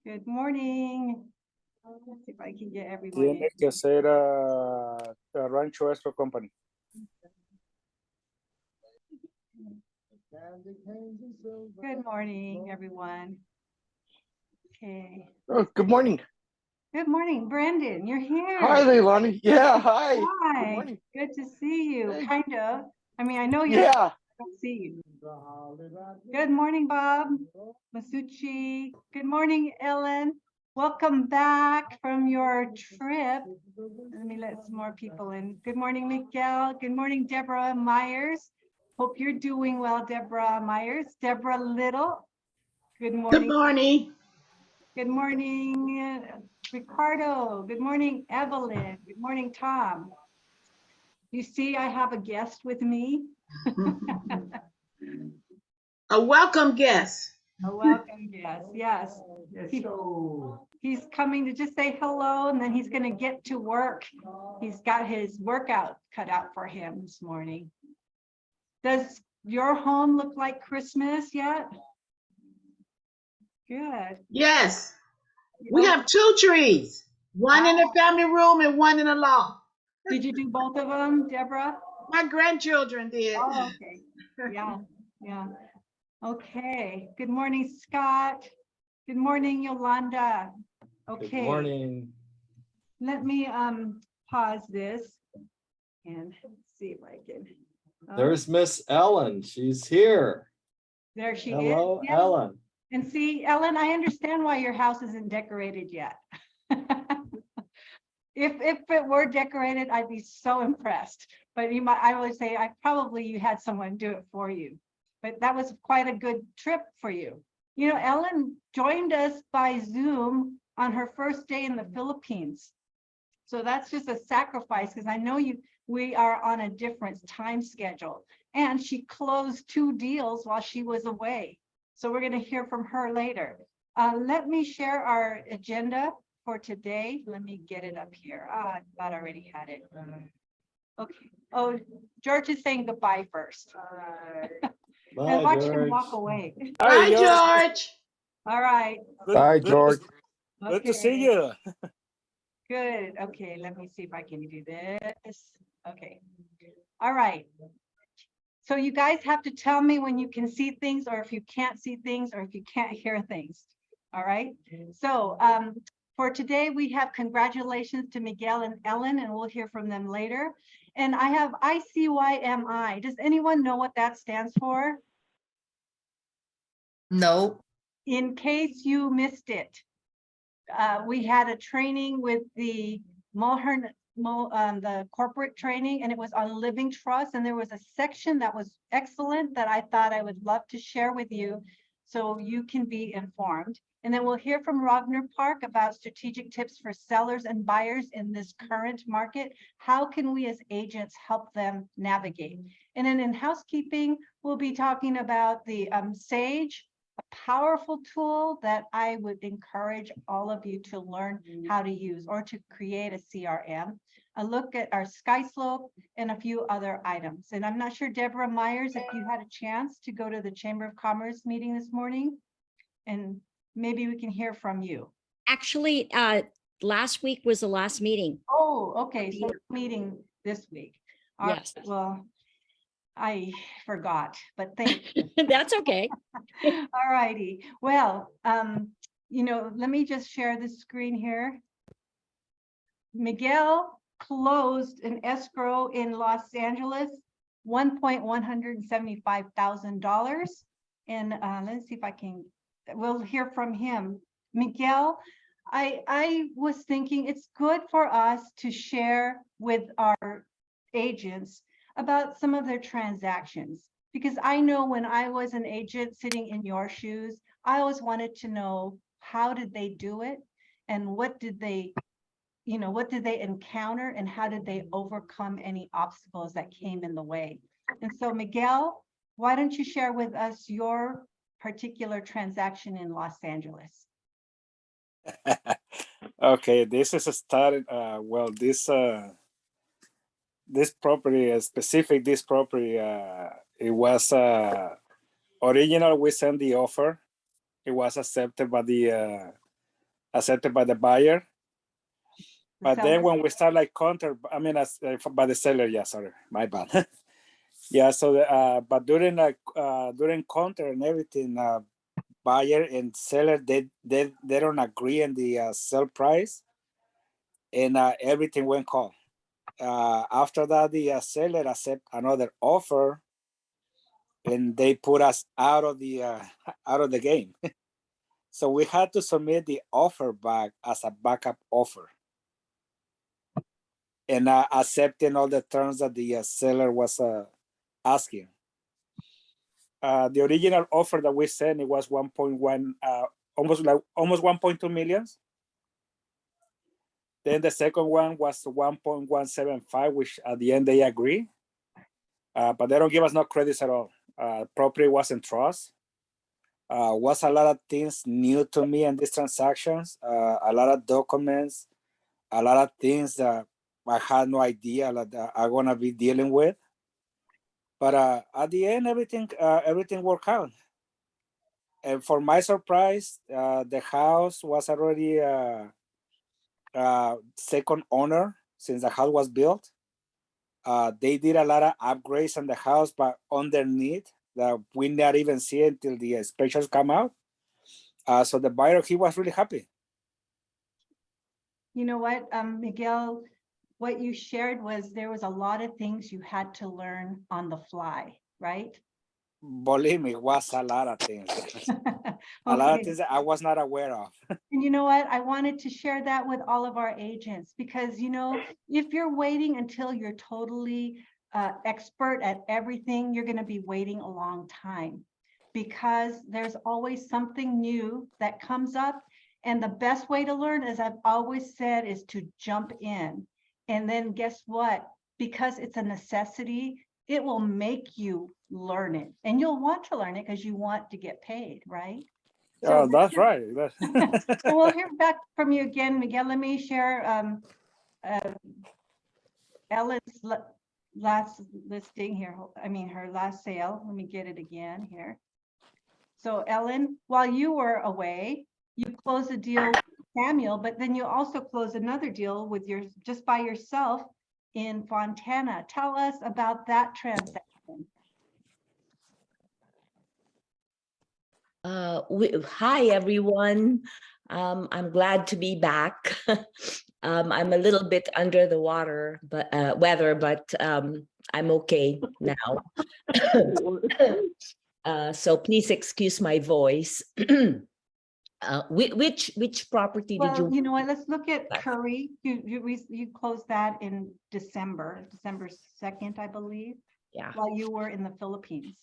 Good morning. Let's see if I can get everyone in. Tiene que ser a Rancho Extra Company. Good morning, everyone. Okay. Oh, good morning. Good morning, Brandon. You're here. Hi, Leilani. Yeah, hi. Hi. Good morning. Good to see you. Hey. Kind of. I mean, I know you. Yeah. Don't see you. Good morning, Bob. Masucci. Good morning, Ellen. Welcome back from your trip. Let me let some more people in. Good morning, Miguel. Good morning, Deborah Myers. Hope you're doing well, Deborah Myers. Deborah Little. Good morning. Good morning. Good morning, Ricardo. Good morning, Evelyn. Good morning, Tom. You see, I have a guest with me. A welcome guest. A welcome guest, yes. He's coming to just say hello, and then he's going to get to work. He's got his workout cut out for him this morning. Does your home look like Christmas yet? Good. Yes. We have 2 trees. One in the family room and one in the loft. Did you do both of them, Deborah? My grandchildren did. Oh, okay. Yeah, yeah. Okay. Good morning, Scott. Good morning, Yolanda. Okay. Good morning. Let me pause this and see if I can. There's Miss Ellen. She's here. There she Hello, is. Yeah. Ellen. And see, Ellen, I understand why your house isn't decorated yet. If it were decorated, I'd be so impressed. But I would say you had someone do it for you. But that was quite a good trip for you. You know, Ellen joined us by Zoom on her first day in the Philippines. So that's just a sacrifice, because I know we are on a different time schedule. And she closed 2 deals while she was away. So we're going to hear from her later. Let me share our agenda for today. Let me get it up here. I thought I already had it. Okay. Oh, George is saying goodbye first. Bye, And watch George. him walk away. Bye, George. All right. Bye, George. Good to see you. Good. Okay, let me see if I can do this. Okay. All right. So you guys have to tell me when you can see things, or if you can't see things, or if you can't hear things. All right. So for today, we have congratulations to Miguel and Ellen, and we'll hear from them later. And I have ICYMI. Does anyone know what that stands for? No. In case you missed it, we had a training with the Mulhern, the corporate training, and it was on living trust. And there was a section that was excellent that I thought I would love to share with you so you can be informed. And then we'll hear from Ragnar Park about strategic tips for sellers and buyers in this current market. How can we as agents help them navigate? And then in housekeeping, we'll be talking about the Sage, a powerful tool that I would encourage all of you to learn how to use, or to create a CRM, a look at our SkySlope, and a few other items. And I'm not sure, Deborah Myers, if you had a chance to go to the Chamber of Commerce meeting this morning, and maybe we can hear from you. Actually, last week was the last meeting. Oh, okay. So meeting this week. All right, Yes. well, I forgot, but thank you. That's okay. All righty. Well, you know, let me just share the screen here. Miguel closed an escrow in Los Angeles, $1,175,000. And let's see if I can, we'll hear from him. Miguel, I was thinking it's good for us to share with our agents about some of their transactions, because I know when I was an agent sitting in your shoes, I always wanted to know, how did they do it, and what did they, you know, what did they encounter, and how did they overcome any obstacles that came in the way? And so Miguel, why don't you share with us your particular transaction in Los Angeles? Okay, this is a started. Well, this property, this property, it was original we sent the offer. It was accepted by the buyer. But then when we start like counter, I mean, by the seller, yeah, sorry, my bad. Yeah, so but during counter and everything, buyer and seller they don't agree on the sell price, and everything went call. After that, the seller accept another offer, and they put us out of the game. So we had to submit the offer back as a backup offer, and accepting all the terms that the seller was asking. The original offer that we sent, it was 1.1, almost 1.2 million. Then the second one was 1.175, which at the end they agree, but they don't give us no credits at all. Property was in trust. Was a lot of things new to me in these transactions. A lot of documents, a lot of things that I had no idea that I'm gonna be dealing with. But at the end, everything worked out. And for my surprise, the house was already second owner since the house was built. They did a lot of upgrades on the house, but underneath that we not even see it until the inspections come out. So the buyer, he was really happy. You know what, Miguel, what you shared was there was a lot of things you had to learn on the fly, right? Believe me, it was a lot of things. A lot of Okay. things that I was not aware of. And you know what? I wanted to share that with all of our agents because, you know, if you're waiting until you're totally expert at everything, you're going to be waiting a long time because there's always something new that comes up. And the best way to learn, as I've always said, is to jump in. And then guess what? Because it's a necessity, it will make you learn it. And you'll want to learn it because you want to get paid, right? So that's right. So we'll hear back from you again, Miguel. Let me share Ellen's last listing here. I mean, her last sale. Let me get it again here. So Ellen, while you were away, you closed a deal with Samuel, but then you also closed another deal with just by yourself in Fontana. Tell us about that transaction. Hi, everyone. I'm glad to be back. I'm a little bit under the weather, but I'm okay now. So please excuse my voice. Which property did you? Well, you know what? Let's look at Curry. You closed that in December 2nd, I believe. Yeah. While you were in the Philippines.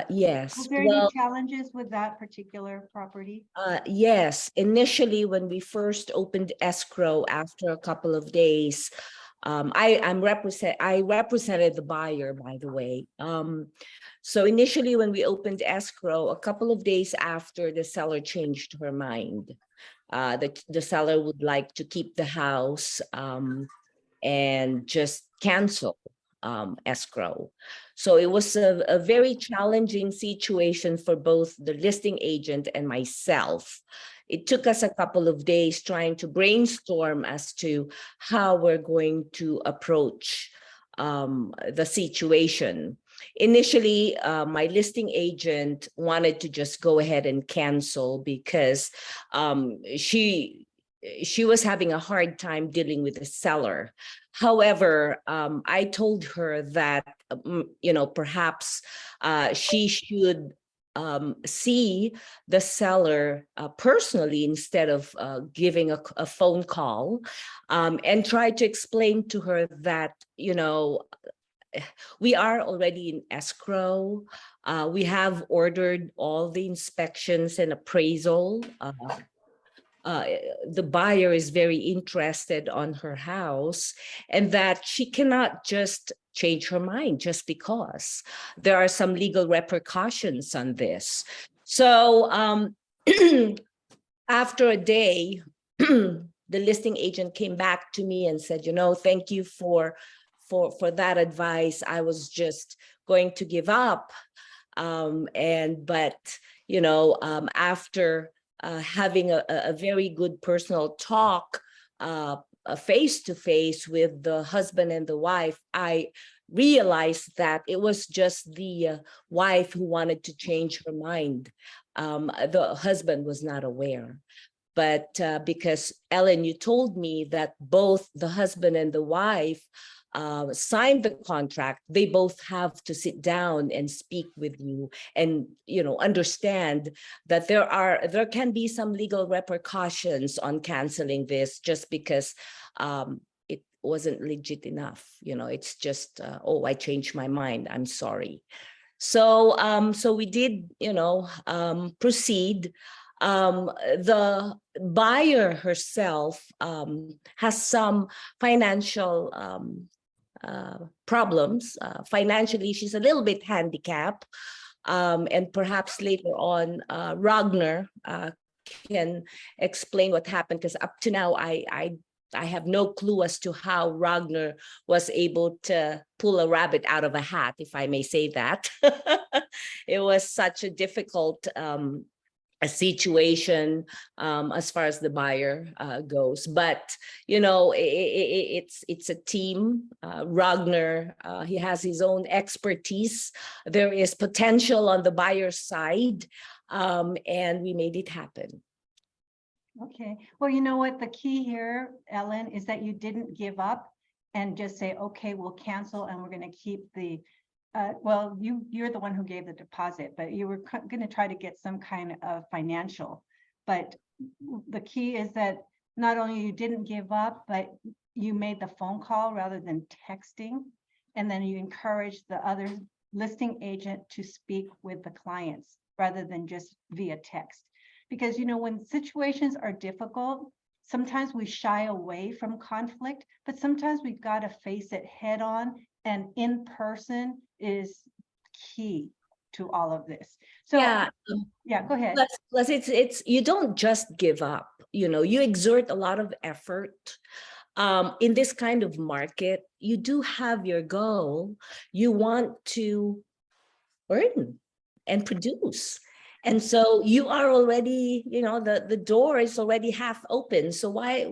Yes. Was there any challenges with that particular property? Yes. Initially, when we first opened escrow after a couple of days, I represented the buyer, by the way. So initially, when we opened escrow, a couple of days after, the seller changed her mind. The seller would like to keep the house and just cancel escrow. So it was a very challenging situation for both the listing agent and myself. It took us a couple of days trying to brainstorm as to how we're going to approach the situation. Initially, my listing agent wanted to just go ahead and cancel because she was having a hard time dealing with the seller. However, I told her that, perhaps she should see the seller personally instead of giving a phone call, and try to explain to her that, we are already in escrow. We have ordered all the inspections and appraisal. The buyer is very interested on her house, and that she cannot just change her mind just because there are some legal repercussions on this. So after a day, the listing agent came back to me and said, thank you for that advice. I was just going to give up. But after having a very good personal talk, face to face with the husband and the wife, I realized that it was just the wife who wanted to change her mind. The husband was not aware. But because Ellen, you told me that both the husband and the wife signed the contract, they both have to sit down and speak with you and understand that there can be some legal repercussions on canceling this just because it wasn't legit enough. It's just oh, I changed my mind, I'm sorry. So we did proceed. The buyer herself has some financial problems. Financially, she's a little bit handicapped. And perhaps later on, Ragnar can explain what happened, because up to now, I have no clue as to how Ragnar was able to pull a rabbit out of a hat, if I may say that. It was such a difficult a situation as far as the buyer goes, but it's a team. Ragnar, he has his own expertise. There is potential on the buyer's side, and we made it happen. Okay, well, you know what, the key here, Ellen, is that you didn't give up and just say, okay, we'll cancel and we're going to keep the well, you're the one who gave the deposit, but you were going to try to get some kind of financial. But the key is that not only you didn't give up, but you made the phone call rather than texting. And then you encouraged the other listing agent to speak with the clients rather than just via text. Because, when situations are difficult, sometimes we shy away from conflict, but sometimes we've got to face it head on, and in person is key to all of this. So yeah, go ahead. Plus it's you don't just give up, you exert a lot of effort. In this kind of market, you do have your goal. You want to earn and produce. And so you are already, the door is already half open. So why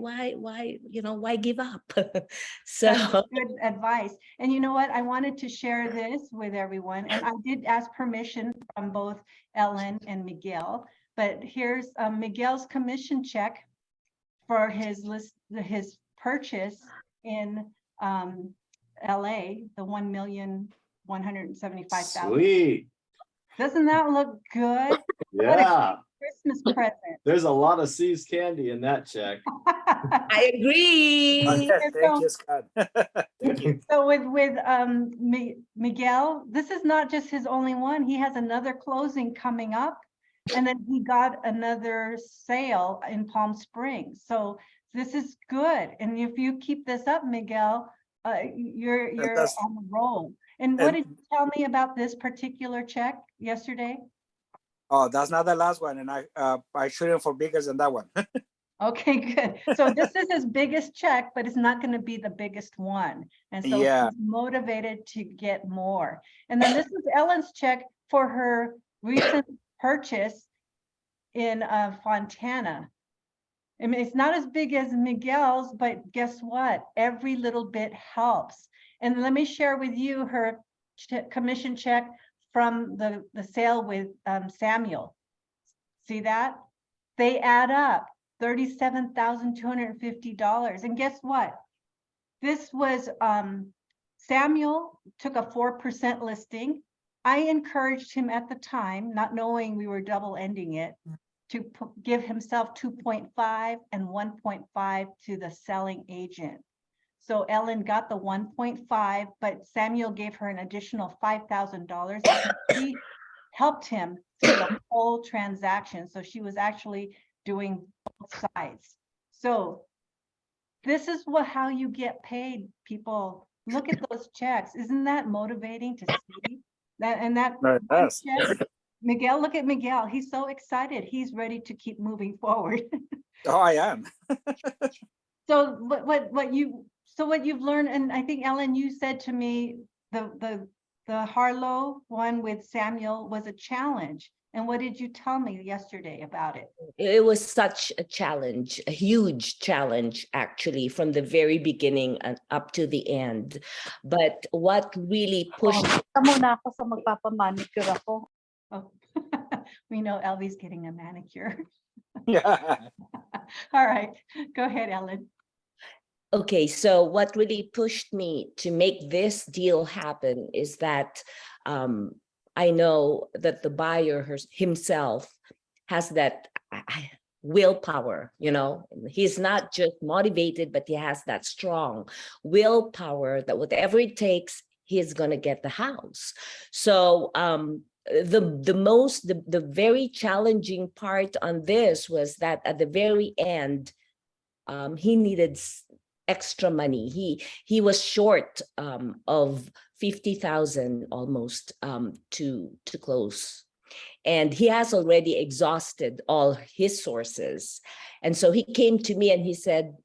give up? So that's good advice. And you know what? I wanted to share this with everyone. And I did ask permission from both Ellen and Miguel. But here's Miguel's commission check for his purchase in LA, the $1,175,000. Sweet. Doesn't that look good? Yeah. Christmas present. There's a lot of C's candy in that check. I agree. Thank you, Scott. Thank you. So with Miguel, this is not just his only one. He has another closing coming up, and then he got another sale in Palm Springs. So this is good. And if you keep this up, Miguel, you're on the roll. And what did you tell me about this particular check yesterday? Oh, that's not the last one, and I shouldn't for bigger than that one. Okay, good. So this is his biggest check, but it's not going to be the biggest one. And so Yeah. he's motivated to get more. And then this is Ellen's check for her recent purchase in Fontana. I mean, it's not as big as Miguel's, but guess what? Every little bit helps. And let me share with you her commission check from the sale with Samuel. See that? They add up $37,250. And guess what? This was Samuel took a 4% listing. I encouraged him at the time, not knowing we were double ending it, to give himself 2.5 and 1.5 to the selling agent. So Ellen got the 1.5, but Samuel gave her an additional $5,000. He helped him through the whole transaction. So she was actually doing both sides. So this is how you get paid, people. Look at those checks. Isn't that motivating to see that? And that check, Miguel, look at Miguel. He's so excited. He's ready to keep moving forward. Oh, I am. So what you've learned, and I think Ellen, you said to me the the Harlow one with Samuel was a challenge. And what did you tell me yesterday about it? It was such a challenge, a huge challenge, actually, from the very beginning and up to the end. But what really pushed Muna ako sa magpapamanicure ako. Oh, we know Elvie's getting a manicure. Yeah. All right, go ahead, Ellen. Okay, so what really pushed me to make this deal happen is that I know that the buyer himself has that willpower, you know. He's not just motivated, but he has that strong willpower that whatever it takes, he's gonna get the house. So the very challenging part on this was that at the very end, he needed extra money. He was short of 50,000 almost to close, and he has already exhausted all his sources. And so he came to me and he said,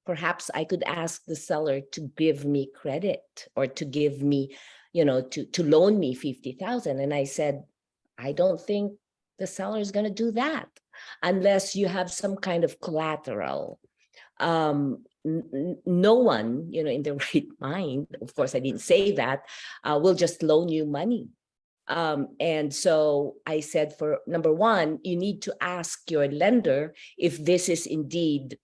perhaps I could ask the seller to give me credit, or to give me, you know, to loan me 50,000. And I said, I don't think the seller is going to do that unless you have some kind of collateral. No one, you know, in their right mind, of course, I didn't say that, will just loan you money. And so I said, for number one, you need to ask your lender if this is indeed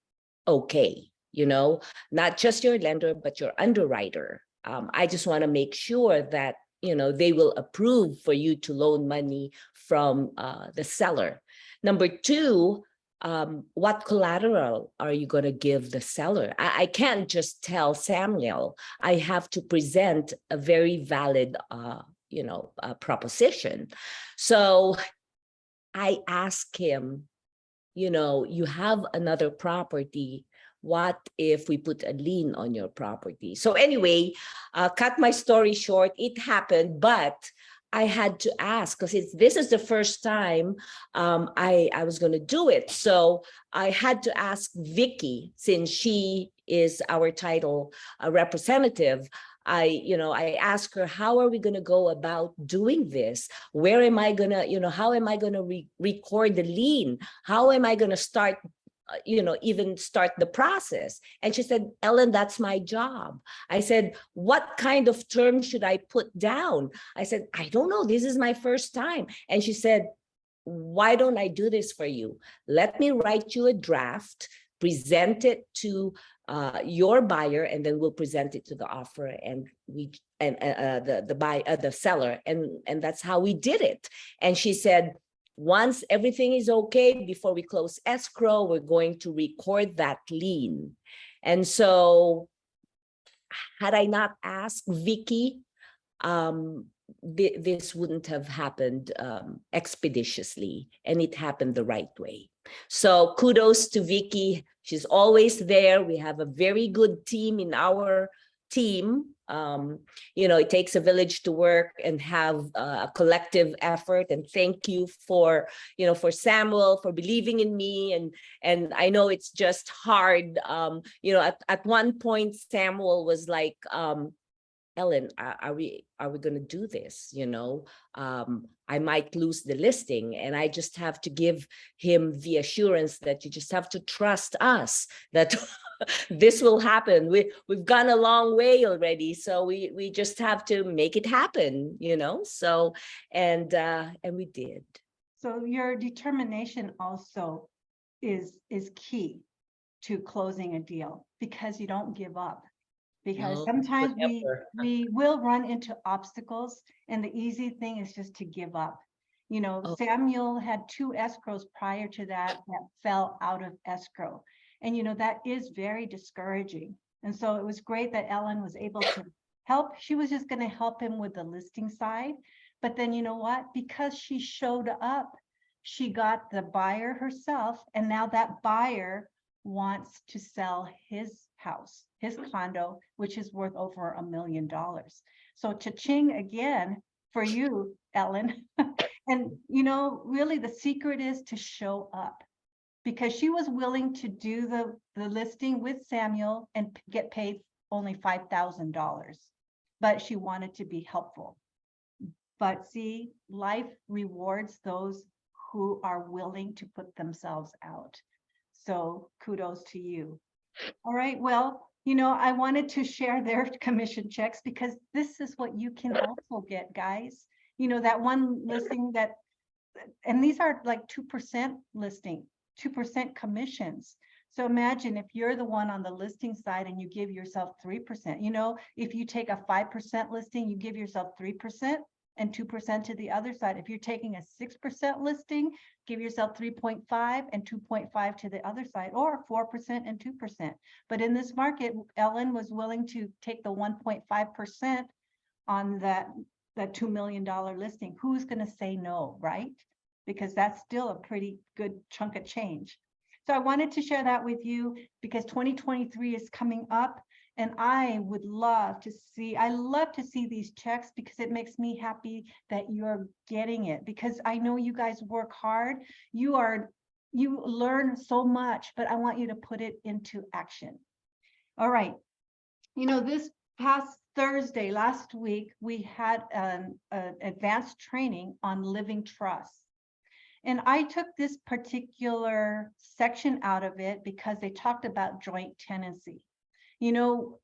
okay, you know, not just your lender, but your underwriter. I just want to make sure that, you know, they will approve for you to loan money from the seller. Number two, what collateral are you going to give the seller? I can't just tell Samuel. I have to present a very valid, you know, proposition. So I asked him, you know, you have another property. What if we put a lien on your property? So anyway, cut my story short, it happened, but I had to ask, because this is the first time I was going to do it. So I had to ask Vicky, since she is our title representative. I asked her, how are we going to go about doing this? Where am I going to, you know, how am I going to record the lien? How am I going to start, you know, even start the process? And she said, Ellen, that's my job. I said, what kind of terms should I put down? I said, I don't know. This is my first time. And she said, why don't I do this for you? Let me write you a draft, present it to your buyer, and then we'll present it to the offer and the seller, and that's how we did it. And she said, once everything is okay, before we close escrow, we're going to record that lien. And so had I not asked Vicky, this wouldn't have happened expeditiously, and it happened the right way. So kudos to Vicky. She's always there. We have a very good team in our team. You know, it takes a village to work and have a collective effort. And thank you for, you know, for Samuel, for believing in me. And I know it's just hard. You know, at one point, Samuel was like, Ellen, are we going to do this? You know, I might lose the listing, and I just have to give him the assurance that you just have to trust us that this will happen. We've gone a long way already, so we just have to make it happen. You know, so and we did. So your determination also is key to closing a deal, because you don't give up. Because No, sometimes never. we will run into obstacles, and the easy thing is just to give up. You know, Oh. Samuel had 2 escrows prior to that fell out of escrow. And, you know, that is very discouraging. And so it was great that Ellen was able to help. She was just going to help him with the listing side. But then, you know what? Because she showed up, she got the buyer herself. And now that buyer wants to sell his house, his condo, which is worth over $1 million. So cha-ching again for you, Ellen. And, you know, really the secret is to show up, because she was willing to do the listing with Samuel and get paid only $5,000, but she wanted to be helpful. But see, life rewards those who are willing to put themselves out. So kudos to you. All right, well, you know, I wanted to share their commission checks because this is what you can also get, guys. You know, that one listing that, and these are like 2% listing, 2% commissions. So imagine if you're the one on the listing side and you give yourself 3%, you know, if you take a 5% listing, you give yourself 3% and 2% to the other side. If you're taking a 6% listing, give yourself 3.5 and 2.5 to the other side, or 4% and 2%. But in this market, Ellen was willing to take the 1.5% on that $2 million listing. Who's going to say no, right? Because that's still a pretty good chunk of change. So I wanted to share that with you because 2023 is coming up. And I would love to see, I love to see these checks because it makes me happy that you're getting it, because I know you guys work hard. You learn so much, but I want you to put it into action. All right. You know, this past Thursday, last week, we had an advanced training on living trust. And I took this particular section out of it because they talked about joint tenancy. You know,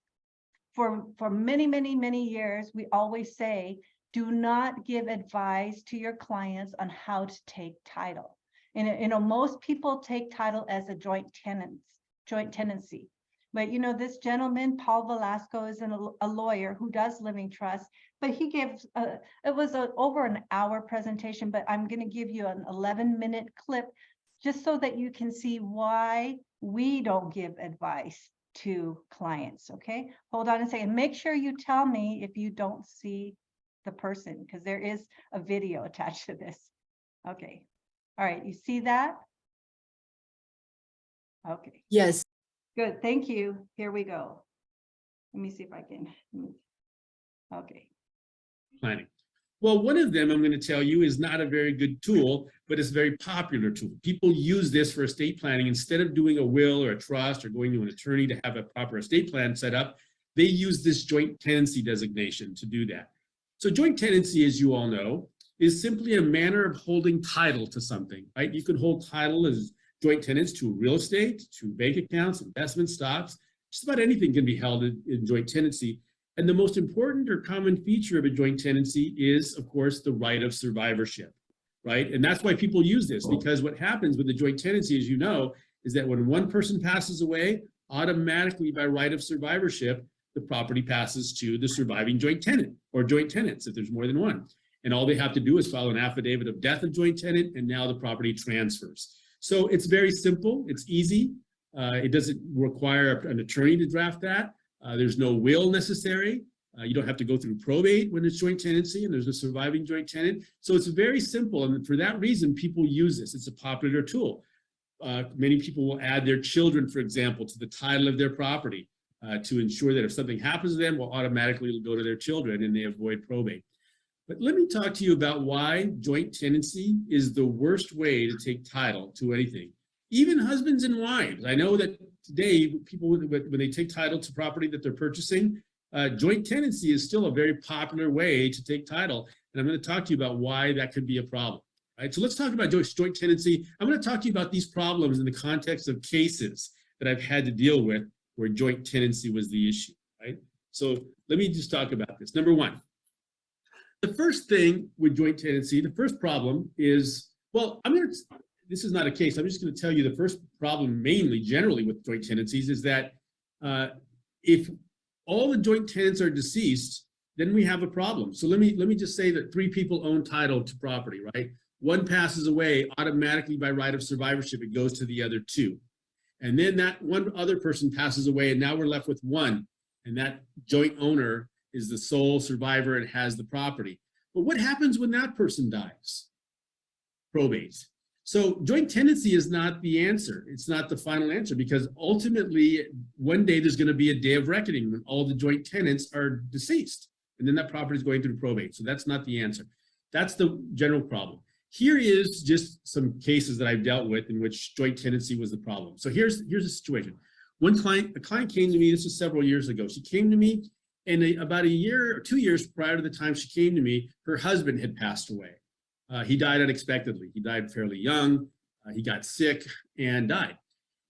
for many, many, many years, we always say, do not give advice to your clients on how to take title. And, you know, most people take title as a joint tenancy. But, you know, this gentleman, Paul Velasco, is a lawyer who does living trust, but he gives, it was over an hour presentation, but I'm going to give you an 11-minute clip just so that you can see why we don't give advice to clients. Okay, hold on a second. Make sure you tell me if you don't see the person, because there is a video attached to this. Okay, all right, you see that? Okay, Yes. good, thank you. Here we go. Let me see if I can. Okay. Planning. Well, one of them I'm going to tell you is not a very good tool, but it's a very popular tool. People use this for estate planning. Instead of doing a will or a trust or going to an attorney to have a proper estate plan set up, they use this joint tenancy designation to do that. So joint tenancy, as you all know, is simply a manner of holding title to something, right? You can hold title as joint tenants to real estate, to bank accounts, investment stocks. Just about anything can be held in joint tenancy. And the most important or common feature of a joint tenancy is, of course, the right of survivorship, right? And that's why people use this, because what happens with the joint tenancy, as you know, is that when one person passes away, automatically by right of survivorship, the property passes to the surviving joint tenant or joint tenants if there's more than one. And all they have to do is file an affidavit of death of joint tenant, and now the property transfers. So it's very simple, it's easy. It doesn't require an attorney to draft that. There's no will necessary. You don't have to go through probate when it's joint tenancy and there's a surviving joint tenant. So it's very simple. And for that reason, people use this. It's a popular tool. Many people will add their children, for example, to the title of their property to ensure that if something happens to them, well, automatically it'll go to their children and they avoid probate. But let me talk to you about why joint tenancy is the worst way to take title to anything. Even husbands and wives. I know that today, people, when they take title to property that they're purchasing, joint tenancy is still a very popular way to take title. And I'm going to talk to you about why that could be a problem. Right? So let's talk about joint tenancy. I'm going to talk to you about these problems in the context of cases that I've had to deal with where joint tenancy was the issue. Right? So let me just talk about this. Number one, the first thing with joint tenancy, the first problem is, well, this is not a case. I'm just going to tell you the first problem mainly, generally with joint tenancies is that if all the joint tenants are deceased, then we have a problem. So let me just say that 3 people own title to property, right? One passes away, automatically by right of survivorship, it goes to the other 2. And then that one other person passes away, and now we're left with 1. And that joint owner is the sole survivor and has the property. But what happens when that person dies? Probate. So joint tenancy is not the answer. It's not the final answer, because ultimately one day there's going to be a day of reckoning when all the joint tenants are deceased, and then that property is going through probate. So that's not the answer. That's the general problem. Here is just some cases that I've dealt with in which joint tenancy was the problem. So here's the situation. A client came to me, this was several years ago. She came to me And about a year or 2 years prior to the time she came to me, her husband had passed away. He died unexpectedly. He died fairly young. He got sick and died.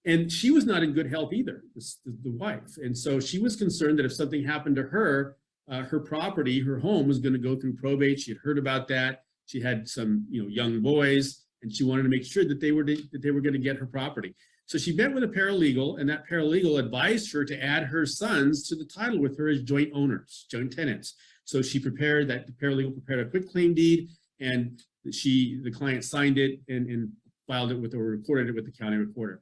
And she was not in good health either, the wife. And so she was concerned that if something happened to her, her property, her home was going to go through probate. She had heard about that. She had some, young boys, and she wanted to make sure that they were going to get her property. So she met with a paralegal, and that paralegal advised her to add her sons to the title with her as joint owners, joint tenants. So the paralegal prepared a quitclaim deed, and the client signed it and filed it with, or recorded it with the county recorder.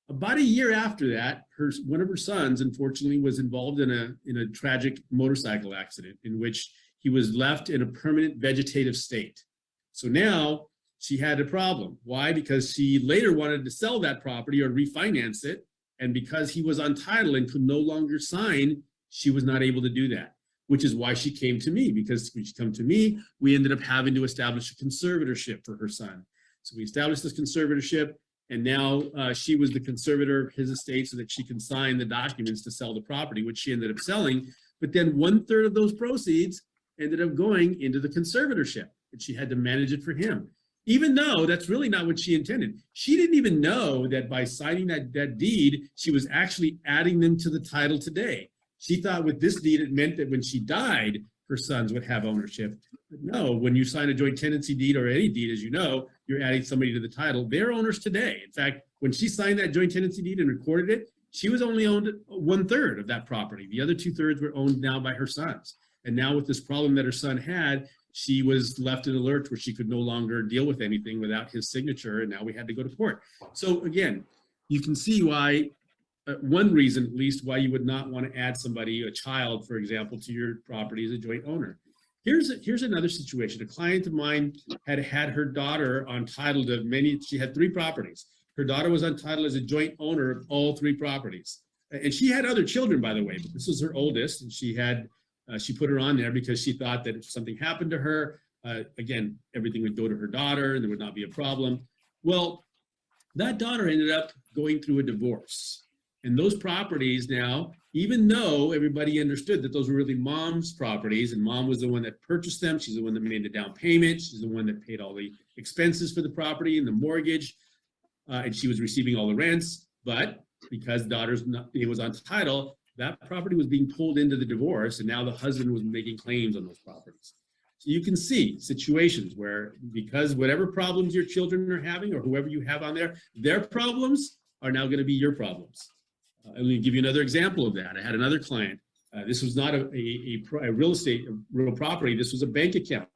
About a year after that, one of her sons, unfortunately, was involved in a tragic motorcycle accident in which he was left in a permanent vegetative state. So now she had a problem. Why? Because she later wanted to sell that property or refinance it. And because he was on title and could no longer sign, she was not able to do that, which is why she came to me. Because when she came to me, we ended up having to establish a conservatorship for her son. So we established this conservatorship. And now she was the conservator of his estate so that she can sign the documents to sell the property, which she ended up selling. But then 1/3 of those proceeds ended up going into the conservatorship, and she had to manage it for him, even though that's really not what she intended. She didn't even know that by signing that deed, she was actually adding them to the title today. She thought with this deed, it meant that when she died, her sons would have ownership. But no, when you sign a joint tenancy deed or any deed, as you know, you're adding somebody to the title. They're owners today. In fact, when she signed that joint tenancy deed and recorded it, she was only owned 1/3 of that property. The other 2/3 were owned now by her sons. And now with this problem that her son had, she was left in a lurch where she could no longer deal with anything without his signature. And now we had to go to court. So again, you can see why, one reason at least, why you would not want to add somebody, a child, for example, to your property as a joint owner. Here's another situation. A client of mine had her daughter on title to she had 3 properties. Her daughter was on title as a joint owner of all 3 properties. And she had other children, by the way, but this was her oldest, and she put her on there because she thought that if something happened to her, again, everything would go to her daughter and there would not be a problem. Well, that daughter ended up going through a divorce. And those properties now, even though everybody understood that those were really mom's properties, and mom was the one that purchased them, she's the one that made the down payment, she's the one that paid all the expenses for the property and the mortgage, and she was receiving all the rents, but because it was on title, that property was being pulled into the divorce, and now the husband was making claims on those properties. So you can see situations where, because whatever problems your children are having or whoever you have on there, their problems are now going to be your problems. Let me give you another example of that. I had another client. This was not a real property. This was a bank account.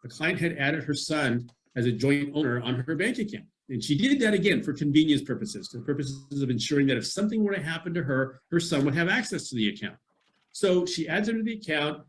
The client had added her son as a joint owner on her bank account. And she did that again for convenience purposes, for purposes of ensuring that if something were to happen to her, her son would have access to the account. So she adds her to the account.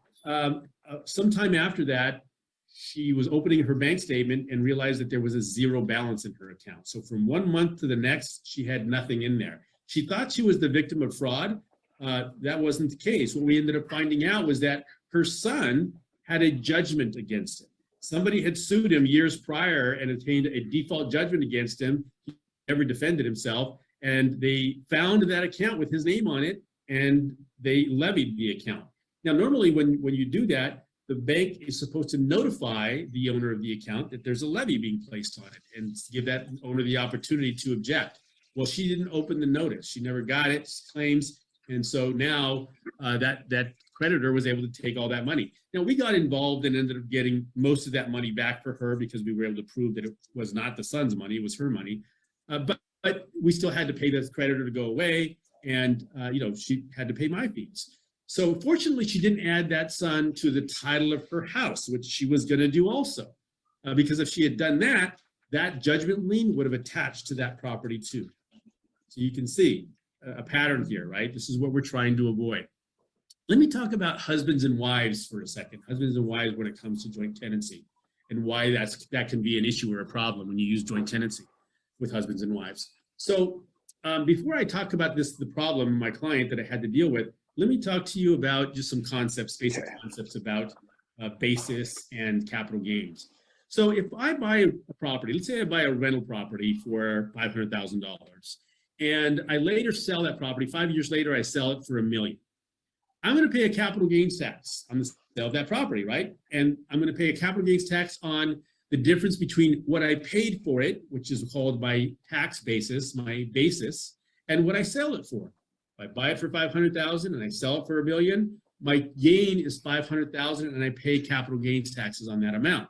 Sometime after that, she was opening her bank statement and realized that there was a 0 balance in her account. So from 1 month to the next, she had nothing in there. She thought she was the victim of fraud. That wasn't the case. What we ended up finding out was that her son had a judgment against him. Somebody had sued him years prior and obtained a default judgment against him. He never defended himself. And they found that account with his name on it, and they levied the account. Now, normally when you do that, the bank is supposed to notify the owner of the account that there's a levy being placed on it and give that owner the opportunity to object. Well, she didn't open the notice. She never got it, claims. And so now that creditor was able to take all that money. Now, we got involved and ended up getting most of that money back for her because we were able to prove that it was not the son's money, it was her money. But we still had to pay the creditor to go away, and she had to pay my fees. So fortunately, she didn't add that son to the title of her house, which she was going to do also. Because if she had done that, that judgment lien would have attached to that property too. So you can see a pattern here, right? This is what we're trying to avoid. Let me talk about husbands and wives for a second. Husbands and wives when it comes to joint tenancy, and why that can be an issue or a problem when you use joint tenancy with husbands and wives. So before I talk about the problem, my client that I had to deal with, let me talk to you about just some concepts, basic concepts about basis and capital gains. So if I buy a property, let's say I buy a rental property for $500,000, and I later sell that property, 5 years later, I sell it for $1 million. I'm going to pay a capital gains tax on the sale of that property, right? And I'm going to pay a capital gains tax on the difference between what I paid for it, which is called my tax basis, my basis, and what I sell it for. If I buy it for 500,000 and I sell it for $1 million, my gain is 500,000 and I pay capital gains taxes on that amount.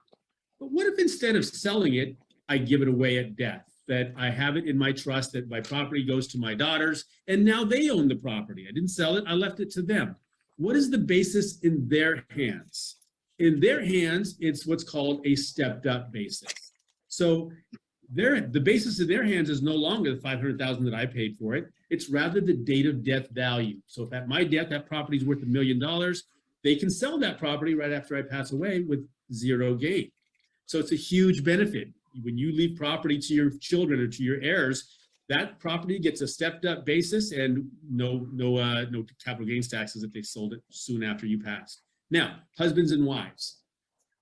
But what if instead of selling it, I give it away at death? That I have it in my trust, that my property goes to my daughters, and now they own the property. I didn't sell it, I left it to them. What is the basis in their hands? In their hands, it's what's called a stepped up basis. So the basis in their hands is no longer the 500,000 that I paid for it. It's rather the date of death value. So if at my death, that property is worth $1 million, they can sell that property right after I pass away with zero gain. So it's a huge benefit. When you leave property to your children or to your heirs, that property gets a stepped up basis and no capital gains taxes if they sold it soon after you passed. Now, husbands and wives,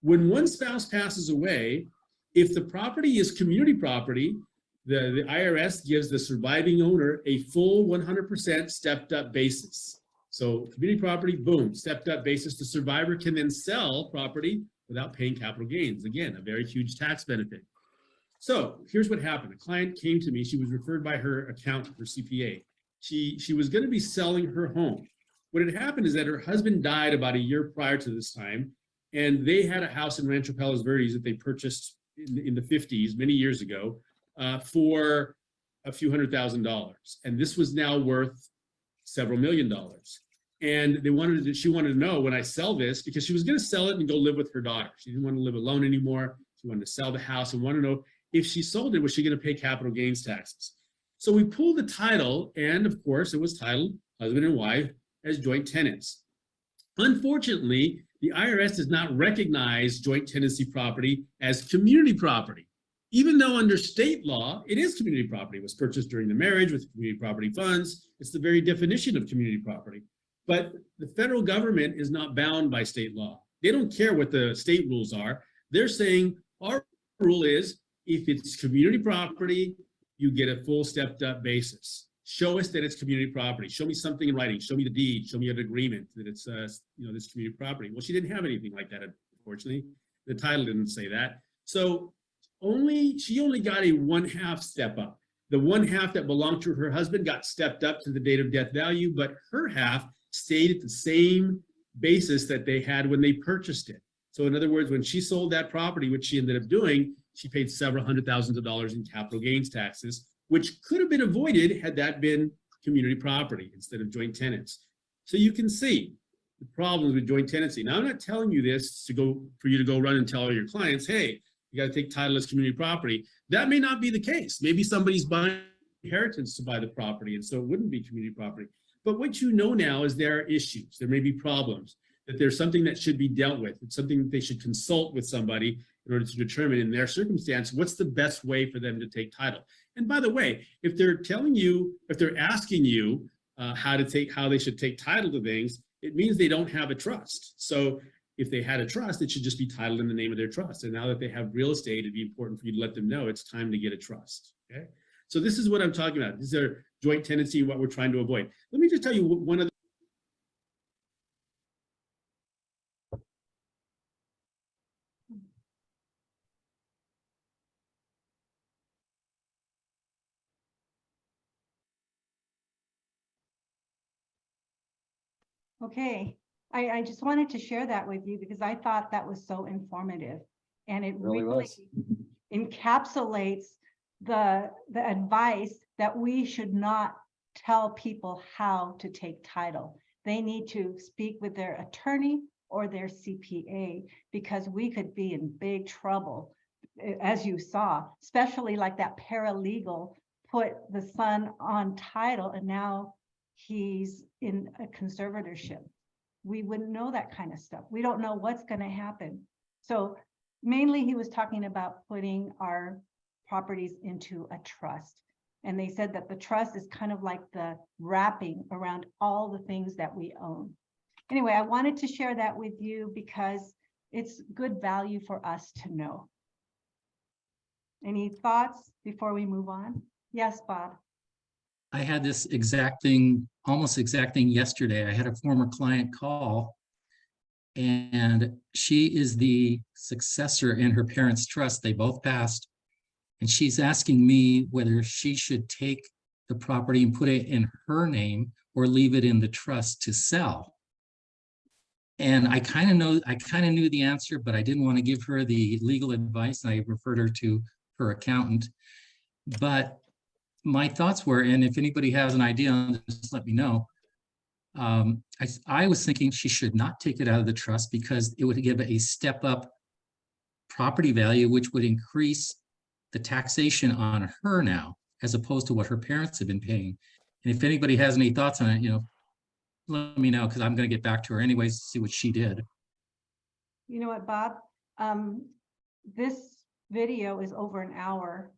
when one spouse passes away, if the property is community property, the IRS gives the surviving owner a full 100% stepped up basis. So community property, boom, stepped up basis. The survivor can then sell property without paying capital gains. Again, a very huge tax benefit. So here's what happened. A client came to me. She was referred by her accountant, her CPA. She was going to be selling her home. What had happened is that her husband died about a year prior to this time, and they had a house in Rancho Palos Verdes that they purchased in the 50s, many years ago, for a few $100,000. And this was now worth several $1 million. And she wanted to know, when I sell this, because she was going to sell it and go live with her daughter. She didn't want to live alone anymore. She wanted to sell the house and wanted to know, if she sold it, was she going to pay capital gains taxes? So we pulled the title, and of course it was titled husband and wife as joint tenants. Unfortunately, the IRS does not recognize joint tenancy property as community property, even though under state law, it is community property. It was purchased during the marriage with community property funds. It's the very definition of community property. But the federal government is not bound by state law. They don't care what the state rules are. They're saying our rule is, if it's community property, you get a full stepped up basis. Show us that it's community property. Show me something in writing. Show me the deed. Show me an agreement that it's this community property. Well, she didn't have anything like that, unfortunately. The title didn't say that. So she only got a 1/2 step up. The 1/2 that belonged to her husband got stepped up to the date of death value, but her half stayed at the same basis that they had when they purchased it. So in other words, when she sold that property, which she ended up doing, she paid several $100,000s in capital gains taxes, which could have been avoided had that been community property instead of joint tenants. So you can see the problems with joint tenancy. Now, I'm not telling you this for you to go run and tell all your clients, hey, you got to take title as community property. That may not be the case. Maybe somebody's buying inheritance to buy the property, and so it wouldn't be community property. But what you know now is there are issues. There may be problems, that there's something that should be dealt with. It's something that they should consult with somebody in order to determine in their circumstance, what's the best way for them to take title. And by the way, if they're asking you how they should take title to things, it means they don't have a trust. So if they had a trust, it should just be titled in the name of their trust. And now that they have real estate, it'd be important for you to let them know it's time to get a trust, okay? So this is what I'm talking about. These are joint tenancy, what we're trying to avoid. Let me just tell you one other. Okay, I just wanted to share that with you because I thought that was so informative. And it Really really was. encapsulates the advice that we should not tell people how to take title. They need to speak with their attorney or their CPA, because we could be in big trouble, as you saw, especially like that paralegal put the son on title and now he's in a conservatorship. We wouldn't know that kind of stuff. We don't know what's going to happen. So mainly he was talking about putting our properties into a trust. And they said that the trust is kind of like the wrapping around all the things that we own. Anyway, I wanted to share that with you because it's good value for us to know. Any thoughts before we move on? Yes, Bob. I had this exact thing, almost exact thing yesterday. I had a former client call, and she is the successor in her parents' trust. They both passed. And she's asking me whether she should take the property and put it in her name or leave it in the trust to sell. And I kind of knew the answer, but I didn't want to give her the legal advice. I referred her to her accountant. But my thoughts were, and if anybody has an idea, just let me know. I was thinking she should not take it out of the trust because it would give a step up property value, which would increase the taxation on her now, as opposed to what her parents have been paying. And if anybody has any thoughts on it, let me know, because I'm going to get back to her anyways to see what she did. You know what, Bob? This video is over an hour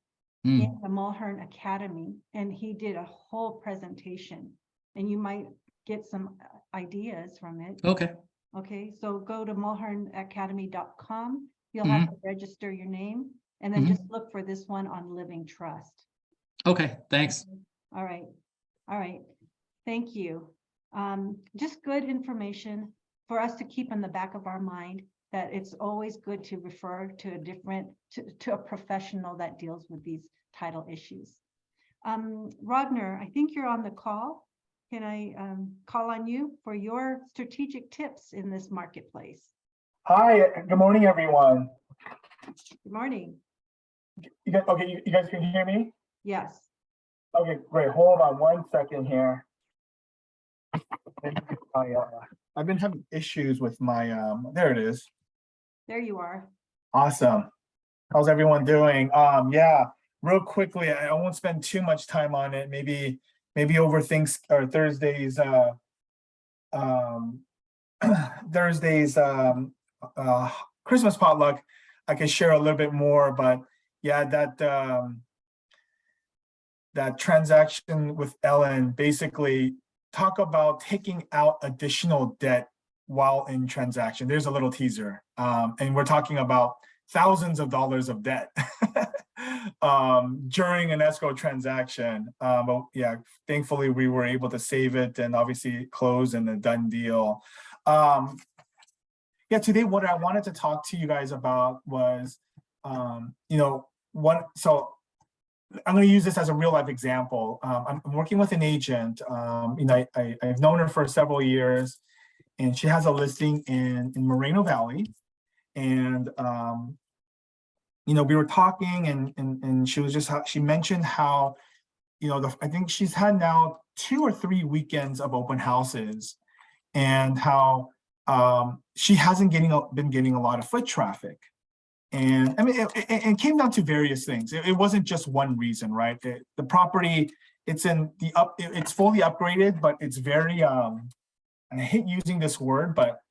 in the Mulhern Academy, and he did a whole presentation, and you might get some ideas from it. Okay. Okay, so go to mulhernacademy.com. You'll have to register your name, and then just look for this one on Living Trust. Okay, thanks. All right. All right. Thank you. Just good information for us to keep in the back of our mind, that it's always good to refer to a professional that deals with these title issues. Rodner, I think you're on the call. Can I call on you for your strategic tips in this marketplace? Hi, good morning, everyone. Good morning. You guys can hear me? Yes. Okay, great. Hold on 1 second here. I've been having issues with my, there it is. There you are. Awesome. How's everyone doing? Yeah, real quickly, I won't spend too much time on it. Maybe over Thursday's Thursday's Christmas potluck, I can share a little bit more, but yeah, that transaction with Ellen, basically talk about taking out additional debt while in transaction. There's a little teaser, and we're talking about thousands of dollars of debt during an escrow transaction. But yeah, thankfully we were able to save it and obviously close and a done deal. Yeah, today what I wanted to talk to you guys about was, so I'm going to use this as a real life example. I'm working with an agent. I've known her for several years, and she has a listing in Moreno Valley. And we were talking, and she mentioned how, I think she's had now 2 or 3 weekends of open houses, and how she hasn't been getting a lot of foot traffic. And I mean, it came down to various things. It wasn't just one reason, right? The property, it's fully upgraded, but it's very, and I hate using this word, but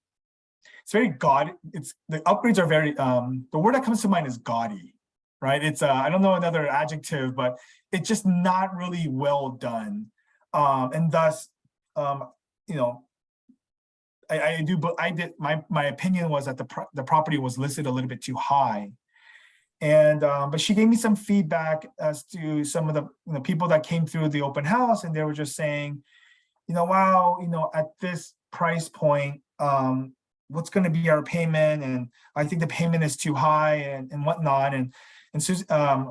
it's very gaudy. The upgrades are very, the word that comes to mind is gaudy, right? It's, I don't know another adjective, but it's just not really well done. And thus, my opinion was that the property was listed a little bit too high. And but she gave me some feedback as to some of the people that came through the open house, and they were just saying, wow, at this price point, what's going to be our payment? And I think the payment is too high and whatnot. And I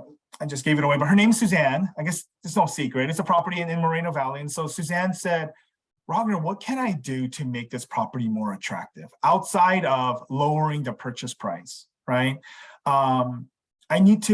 just gave it away, but her name's Suzanne. I guess it's no secret. It's a property in Moreno Valley. And so Suzanne said, Ragnar, what can I do to make this property more attractive outside of lowering the purchase price, right? I need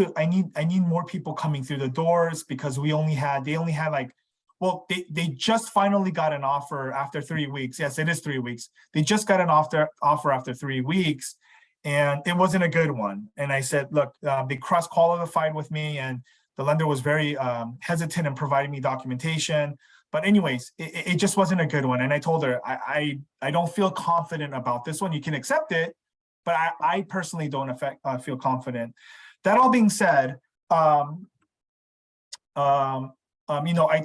more people coming through the doors, because they only had like, well, they just finally got an offer after 3 weeks. Yes, it is 3 weeks. They just got an offer after 3 weeks, and it wasn't a good one. And I said, look, they cross-qualified with me, and the lender was very hesitant in providing me documentation. But anyways, it just wasn't a good one. And I told her, I don't feel confident about this one. You can accept it, but I personally don't feel confident. That all being said, I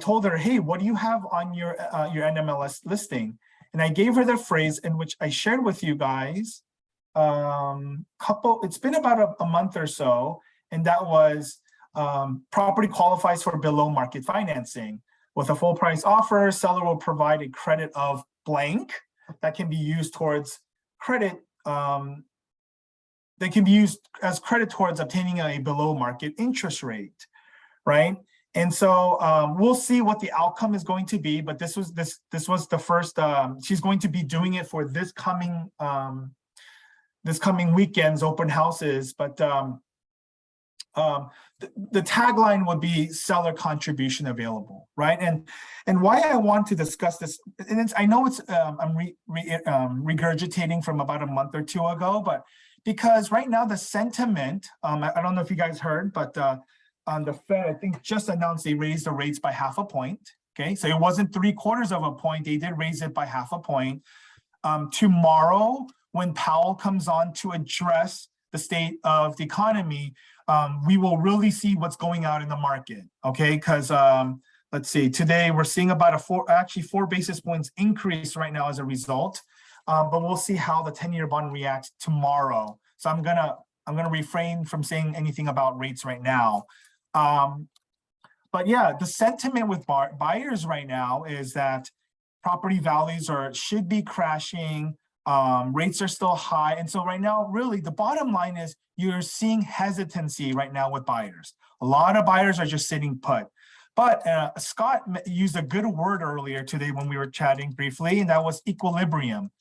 told her, hey, what do you have on your NMLS listing? And I gave her the phrase in which I shared with you guys it's been about a month or so, and that was property qualifies for below market financing. With a full price offer, seller will provide a credit of blank that can be used towards credit. That can be used as credit towards obtaining a below market interest rate, right? And so we'll see what the outcome is going to be, but this was the first. She's going to be doing it for this coming weekend's open houses, but the tagline would be seller contribution available, right? And why I want to discuss this, and I know it's I'm regurgitating from about a month or two ago, but because right now the sentiment, I don't know if you guys heard, but on the Fed, I think just announced they raised the rates by 0.5 point. Okay, so it wasn't 0.75 point; they did raise it by 0.5 point. Tomorrow, when Powell comes on to address the state of the economy, we will really see what's going out in the market, okay? Because let's see, today we're seeing about a 4 basis points increase right now as a result, but we'll see how the 10-year bond reacts tomorrow. So I'm gonna refrain from saying anything about rates right now. But yeah, the sentiment with buyers right now is that property values should be crashing. Rates are still high. And so right now, really, the bottom line is you're seeing hesitancy right now with buyers. A lot of buyers are just sitting put. But Scott used a good word earlier today when we were chatting briefly, and that was equilibrium.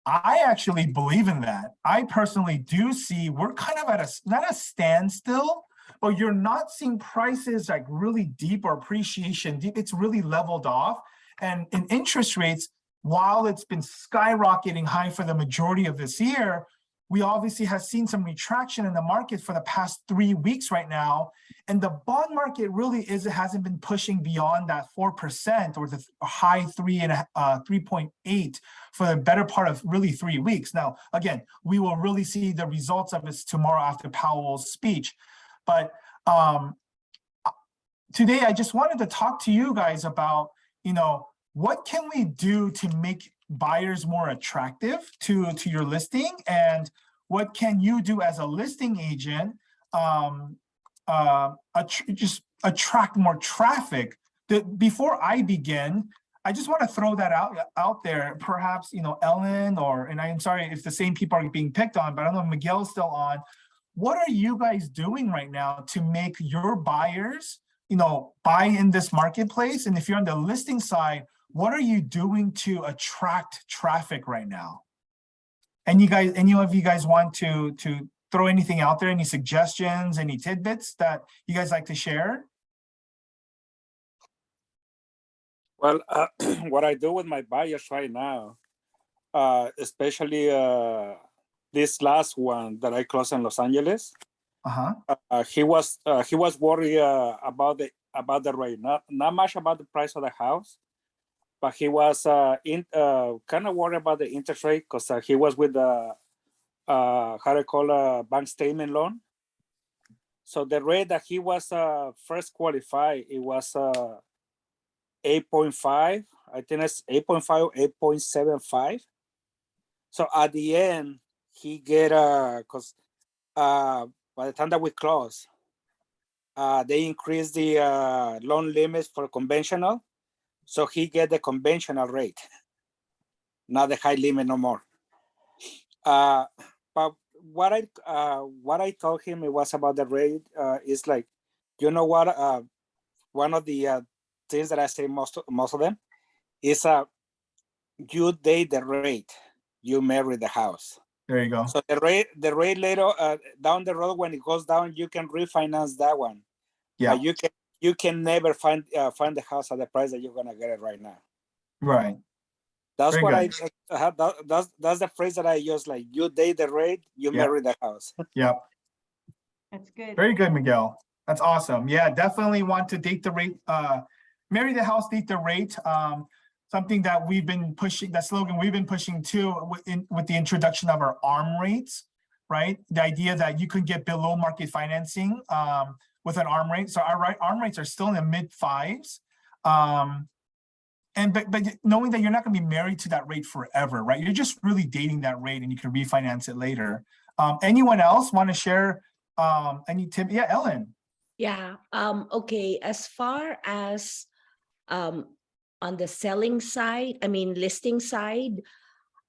I actually believe in that. I personally do see we're kind of at not a standstill, but you're not seeing prices like really deep or appreciation deep. It's really leveled off. And in interest rates, while it's been skyrocketing high for the majority of this year, we obviously have seen some retraction in the market for the past 3 weeks right now. And the bond market really hasn't been pushing beyond that 4% or the high 3.8 for the better part of really 3 weeks. Now, again, we will really see the results of this tomorrow after Powell's speech. But today, I just wanted to talk to you guys about, what can we do to make buyers more attractive to your listing, and what can you do as a listing agent just attract more traffic? Before I begin, I just want to throw that out there. Perhaps Ellen, and I'm sorry if the same people are being picked on, but I don't know if Miguel's still on. What are you guys doing right now to make your buyers buy in this marketplace? And if you're on the listing side, what are you doing to attract traffic right now? And any of you guys want to throw anything out there, any suggestions, any tidbits that you guys like to share? Well, what I do with my buyers right now, especially this last one that I closed in Los Angeles, he was worried about the rate, not much about the price of the house, but he was kind of worried about the interest rate because he was with the how to call a bank statement loan. So the rate that he was first qualified, it was 8.5. I think it's 8.5, 8.75. So at the end, he get because by the time that we close, they increased the loan limits for conventional. So he get the conventional rate, not the high limit no more. But what I told him it was about the rate is like, what? One of the things that I say most of them is you date the rate, you marry the house. There you go. So the rate later down the road when it goes down, you can refinance that one. Yeah. But you can never find the house at the price that you're gonna get it right now. Right. That's Very what good. that's the phrase that I use. Like you date the rate, you marry the house. Yep. That's good. Very good, Miguel. That's awesome. Yeah, definitely want to date the rate, marry the house, date the rate. Something that we've been pushing, that slogan we've been pushing too with the introduction of our ARM rates, right? The idea that you could get below market financing with an ARM rate. So our ARM rates are still in the mid 5s. But knowing that you're not going to be married to that rate forever, right? You're just really dating that rate and you can refinance it later. Anyone else want to share any tip? Yeah, Ellen. Yeah. Okay. As far as on the selling side, I mean, listing side,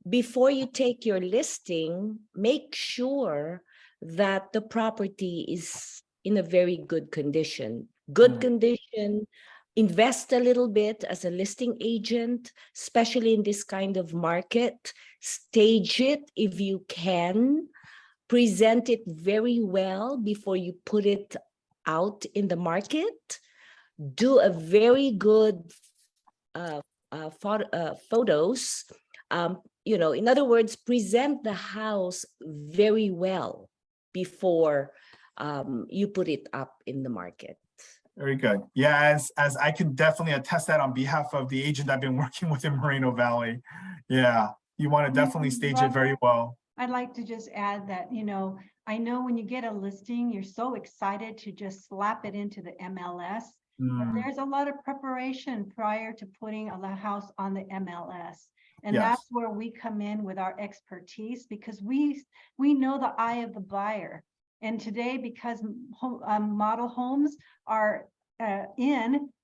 before you take your listing, make sure that the property is in a very good condition. Good condition. Invest a little bit as a listing agent, especially in this kind of market. Stage it if you can. Present it very well before you put it out in the market. Do a very good photos. In other words, present the house very well before you put it up in the market. Very good. Yeah, as I can definitely attest that on behalf of the agent I've been working with in Moreno Valley. Yeah, you want to definitely stage it very well. I'd like to just add that, I know when you get a listing, you're so excited to just slap it into the MLS. But there's a lot of preparation prior to putting a house on the MLS. And Yes. that's where we come in with our expertise, because we know the eye of the buyer. And today, because model homes are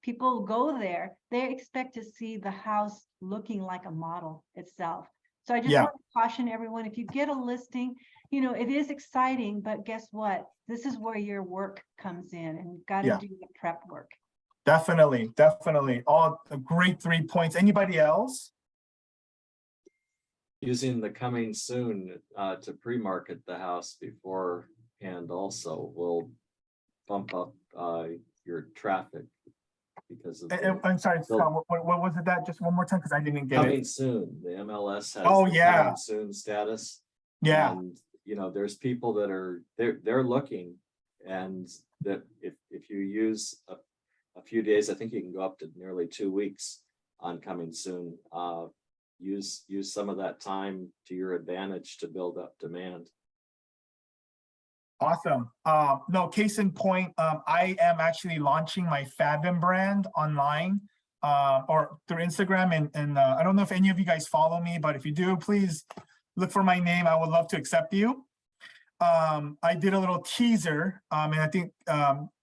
people go there, they expect to see the house looking like a model itself. So I just want to caution everyone, if you get a listing, it is exciting, but guess what? This is where your work comes in, and you've got to do the prep work. Definitely, definitely. All a great 3 points. Anybody else? Using the coming soon to pre-market the house beforehand also will bump up your traffic because of I'm sorry, Scott, what was it that? Just one more time, because I didn't get coming it. soon. The MLS has Oh, the yeah. coming soon status. Yeah. And there's people that are they're looking, and that if you use a few days, I think you can go up to nearly 2 weeks on coming soon. Use some of that time to your advantage to build up demand. Awesome. No, case in point, I am actually launching my Fathom brand online or through Instagram. And I don't know if any of you guys follow me, but if you do, please look for my name. I would love to accept you. I did a little teaser, and I think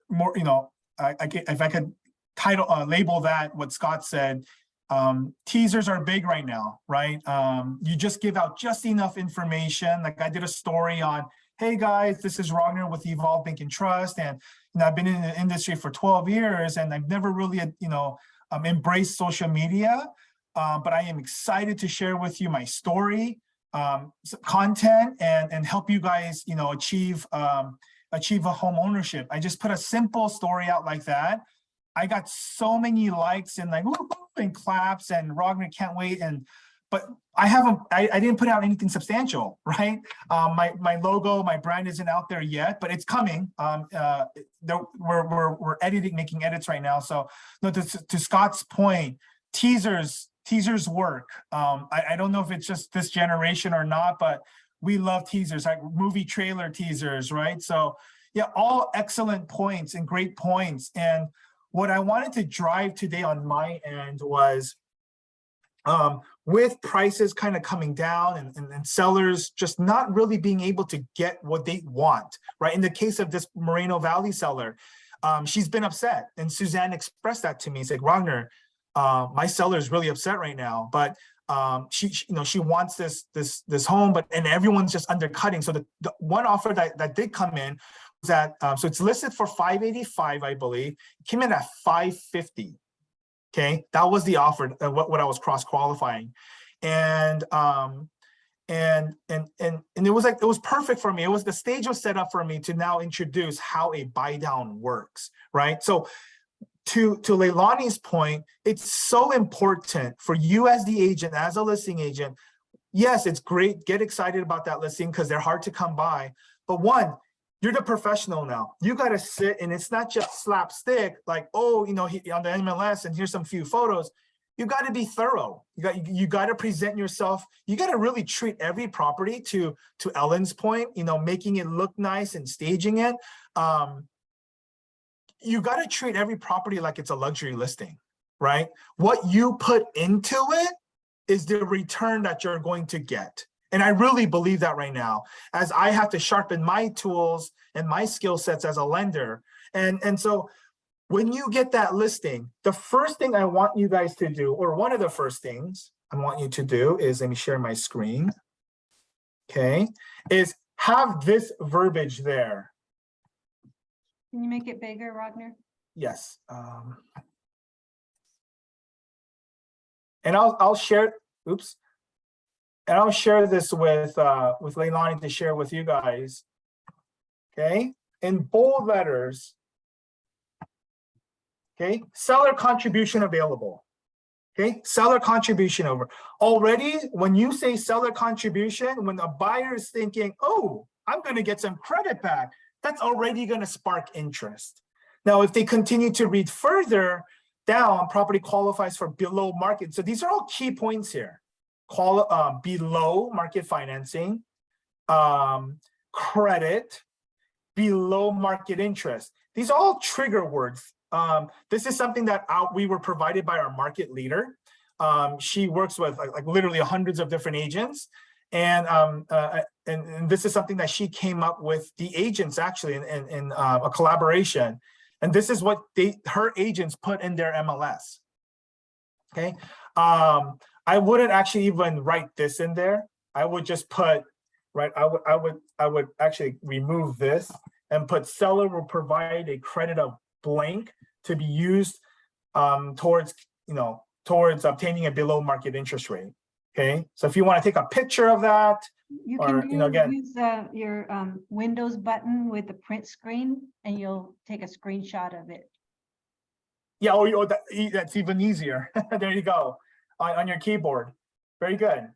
more, if I could label that what Scott said, teasers are big right now, right? You just give out just enough information. Like I did a story on, hey guys, this is Ragnar with Evolve Bank and Trust, and I've been in the industry for 12 years, and I've never really, embraced social media, but I am excited to share with you my story, content, and help you guys, achieve a home ownership. I just put a simple story out like that. I got so many likes and and claps and Ragnar can't wait, but I didn't put out anything substantial, right? My logo, my brand isn't out there yet, but it's coming. We're making edits right now. So to Scott's point, teasers work. I don't know if it's just this generation or not, but we love teasers, like movie trailer teasers, right? So yeah, all excellent points and great points. And what I wanted to drive today on my end was, with prices kind of coming down and sellers just not really being able to get what they want, right? In the case of this Moreno Valley seller, she's been upset, and Suzanne expressed that to me. It's like, Ragnar, my seller is really upset right now, but she wants this home, and everyone's just undercutting. So the one offer that did come in was that, so it's listed for $585, I believe. It came in at $550. Okay, that was the offer, what I was cross qualifying, and it was perfect for me. The stage was set up for me to now introduce how a buy down works, right? So to Leilani's point, it's so important for you as the agent, as a listing agent. Yes, it's great. Get excited about that listing because they're hard to come by. But one, you're the professional now. You got to sit, and it's not just slapstick, like, oh, on the MLS and here's some few photos. You got to be thorough. You got to present yourself. You got to really treat every property, to Ellen's point, making it look nice and staging it. You got to treat every property like it's a luxury listing, right? What you put into it is the return that you're going to get. And I really believe that right now, as I have to sharpen my tools and my skill sets as a lender. And so when you get that listing, the first thing I want you guys to do, or one of the first things I want you to do is, let me share my screen. Okay, is have this verbiage there. Can you make it bigger, Rodner? Yes. And I'll share, oops. And I'll share this with Leilani to share with you guys. Okay, in bold letters. Okay, seller contribution available. Okay, seller contribution over. Already, when you say seller contribution, when a buyer is thinking, oh, I'm going to get some credit back, that's already going to spark interest. Now, if they continue to read further down, property qualifies for below market. So these are all key points here. Below market financing, credit, below market interest. These are all trigger words. This is something that we were provided by our market leader. She works with like literally hundreds of different agents. And this is something that she came up with the agents actually in a collaboration. And this is what her agents put in their MLS. Okay. I wouldn't actually even write this in there. I would just put, right, I would actually remove this and put seller will provide a credit of blank to be used towards obtaining a below market interest rate. Okay, so if you want to take a picture of that, You or can again, use your Windows button with the print screen, and you'll take a screenshot of it. yeah, that's even easier. There you go, on your keyboard. Very good.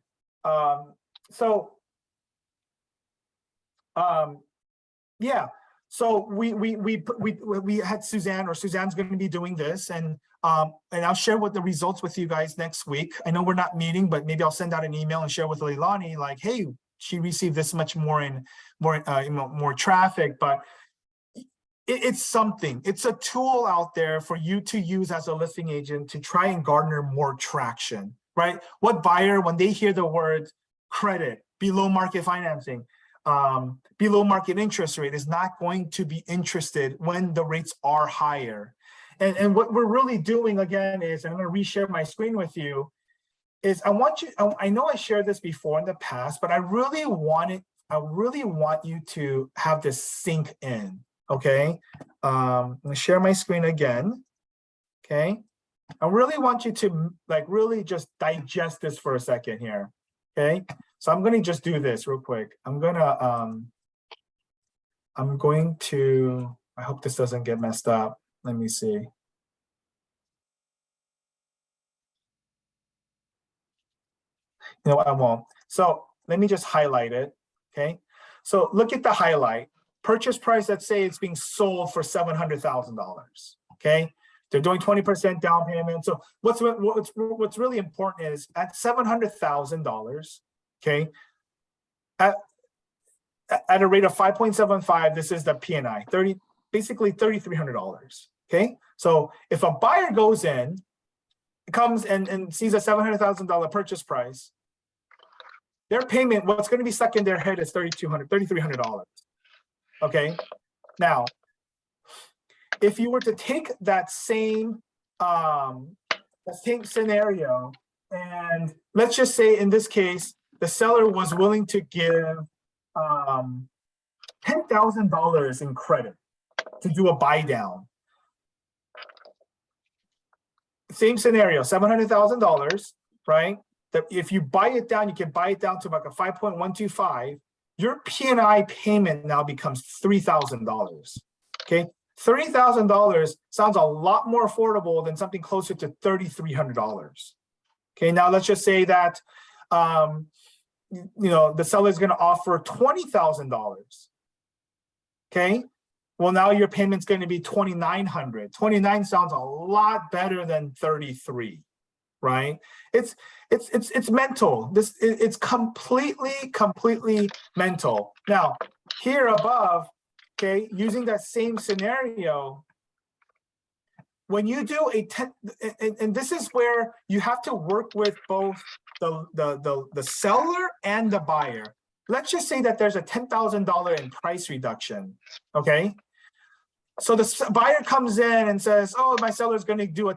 Yeah. So we had Suzanne, or Suzanne's going to be doing this, and I'll share what the results with you guys next week. I know we're not meeting, but maybe I'll send out an email and share with Leilani, like, hey, she received this much more more traffic, but it's something. It's a tool out there for you to use as a listing agent to try and garner more traction, right? What buyer, when they hear the word credit, below market financing, below market interest rate, is not going to be interested when the rates are higher. And what we're really doing again is, and I'm going to reshare my screen with you, is I know I shared this before in the past, but I really want you to have this sink in. Okay, I'm going to share my screen again. Okay, I really want you to really just digest this for a second here. Okay, so I'm going to just do this real quick. I'm going to, I hope this doesn't get messed up. Let me see. No, I won't. So let me just highlight it. Okay, so look at the highlight. Purchase price, let's say it's being sold for $700,000. Okay, they're doing 20% down payment. So what's really important is at $700,000. Okay, at a rate of 5.75, this is the P&I, basically $3,300. Okay, so if a buyer goes in, comes and sees a $700,000 purchase price, their payment, what's going to be stuck in their head is $3,300. Okay, now if you were to take that same scenario, and let's just say in this case the seller was willing to give $10,000 in credit to do a buy down. Same scenario, $700,000, right? That if you buy it down, you can buy it down to like a 5.125. Your P&I payment now becomes $3,000. Okay, $30,000 sounds a lot more affordable than something closer to $3,300. Okay, now let's just say that the seller is going to offer $20,000. Okay, well now your payment's going to be $2,900. 29 sounds a lot better than 33, right? It's mental. It's completely mental. Now here above, okay, using that same scenario, when you do and this is where you have to work with both the seller and the buyer. Let's just say that there's a $10,000 in price reduction. Okay, So the buyer comes in and says, oh, my seller's going to do a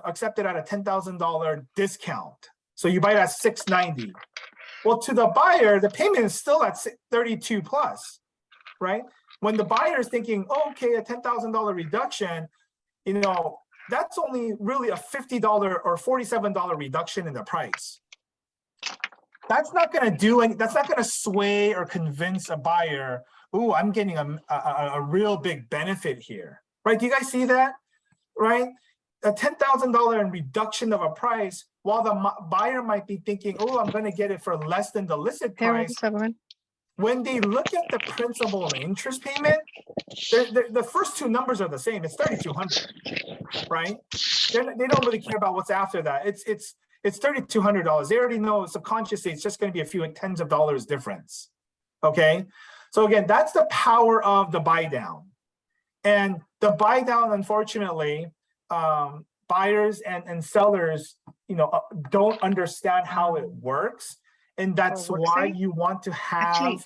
accept it at a $10,000 discount. So you buy it at $690. Well, to the buyer, the payment is still at 32 plus, right? When the buyer is thinking, oh, okay, a $10,000 reduction, you know, that's only really a $50 or $47 reduction in the price. That's not going to do any, that's not going to sway or convince a buyer, oh, I'm getting a real big benefit here, right? Do you guys see that, right? A $10,000 in reduction of a price, while the buyer might be thinking, oh, I'm going to get it for less than the listed price. When they look at the principal and interest payment, the first two numbers are the same. It's $3,200, right? They don't really care about what's after that. It's $3,200. They already know subconsciously it's just going to be a few tens of dollars difference. Okay, so again, that's the power of the buy down. And the buy down, unfortunately, buyers and sellers, you know, don't understand how it works, and that's why you want to have.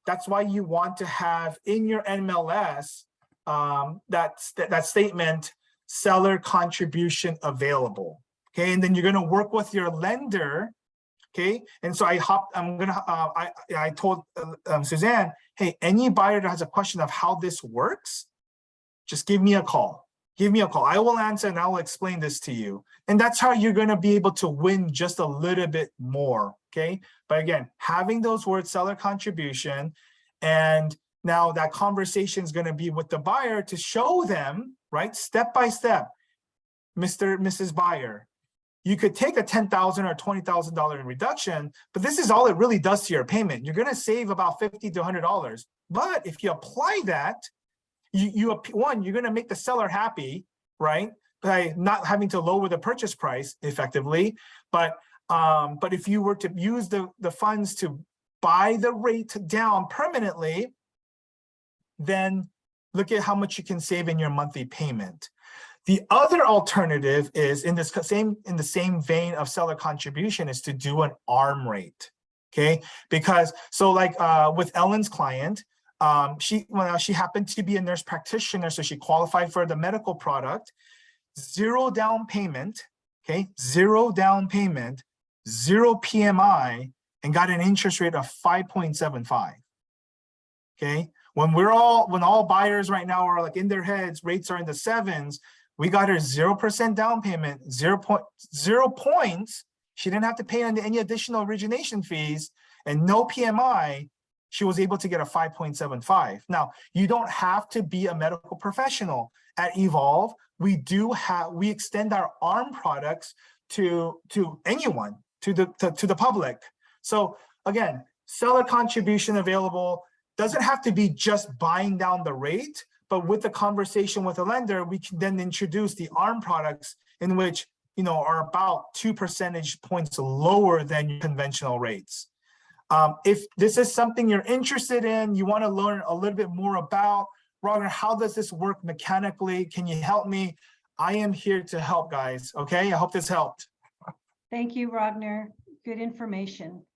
That's why you want to have in your MLS that statement, seller contribution available. Okay, and then you're going to work with your lender. Okay, and so I told Suzanne, hey, any buyer that has a question of how this works, just give me a call. Give me a call. I will answer and I will explain this to you. And that's how you're going to be able to win just a little bit more. Okay, but again, having those words, seller contribution, and now that conversation is going to be with the buyer to show them, right, step by step, Mrs. Buyer, you could take a $10,000 or $20,000 in reduction, but this is all it really does to your payment. You're going to save about $50 to $100. But if you apply that, you're going to make the seller happy, right, by not having to lower the purchase price effectively. But if you were to use the funds to buy the rate down permanently, then look at how much you can save in your monthly payment. The other alternative is in the same vein of seller contribution is to do an ARM rate, okay? Because so like with Ellen's client, she happened to be a nurse practitioner, so she qualified for the medical product, 0 down payment, okay? 0 down payment, 0 PMI, and got an interest rate of 5.75, okay? When all buyers right now are like in their heads, rates are in the 7s, we got her 0% down payment, 0 points. She didn't have to pay any additional origination fees and no PMI. She was able to get a 5.75. Now, you don't have to be a medical professional. At Evolve, we extend our ARM products to anyone, to the public. So again, seller contribution available. Doesn't have to be just buying down the rate, but with the conversation with a lender, we can then introduce the ARM products in which, you know, are about 2 percentage points lower than your conventional rates. If this is something you're interested in, you want to learn a little bit more about, Ragnar, how does this work mechanically? Can you help me? I am here to help, guys. Okay, I hope this helped. Thank you, Ragnar. Good information.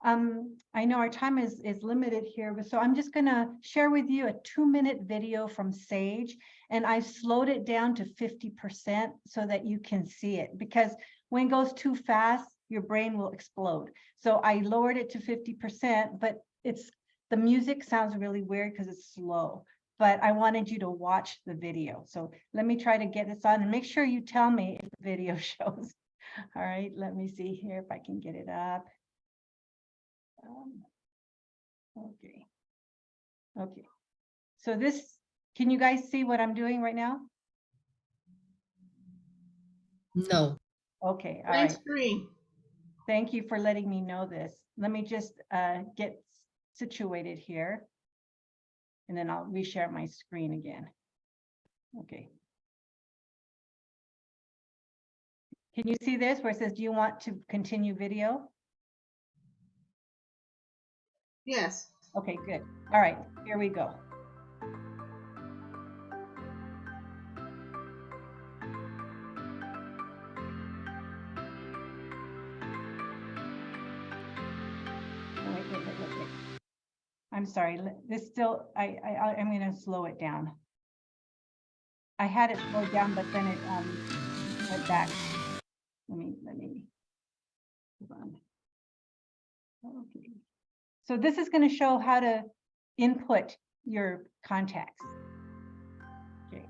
I know our time is limited here, but so I'm just going to share with you a 2-minute video from Sage, and I've slowed it down to 50% so that you can see it, because when it goes too fast, your brain will explode. So I lowered it to 50%, but the music sounds really weird because it's slow, but I wanted you to watch the video. So let me try to get this on and make sure you tell me if the video shows. All right, let me see here if I can get it up. Okay. So can you guys see what I'm doing right now? No. Okay, all Blank right. screen. Thank you for letting me know this. Let me just get situated here, and then I'll reshare my screen again. Okay. Can you see this where it says, do you want to continue video? Yes. Okay, good. All right, here we go. Wait. I'm sorry. This still, I'm going to slow it down. I had it slowed down, but then it went back. Let me, hold on. Okay. So this is going to show how to input your contacts. Okay.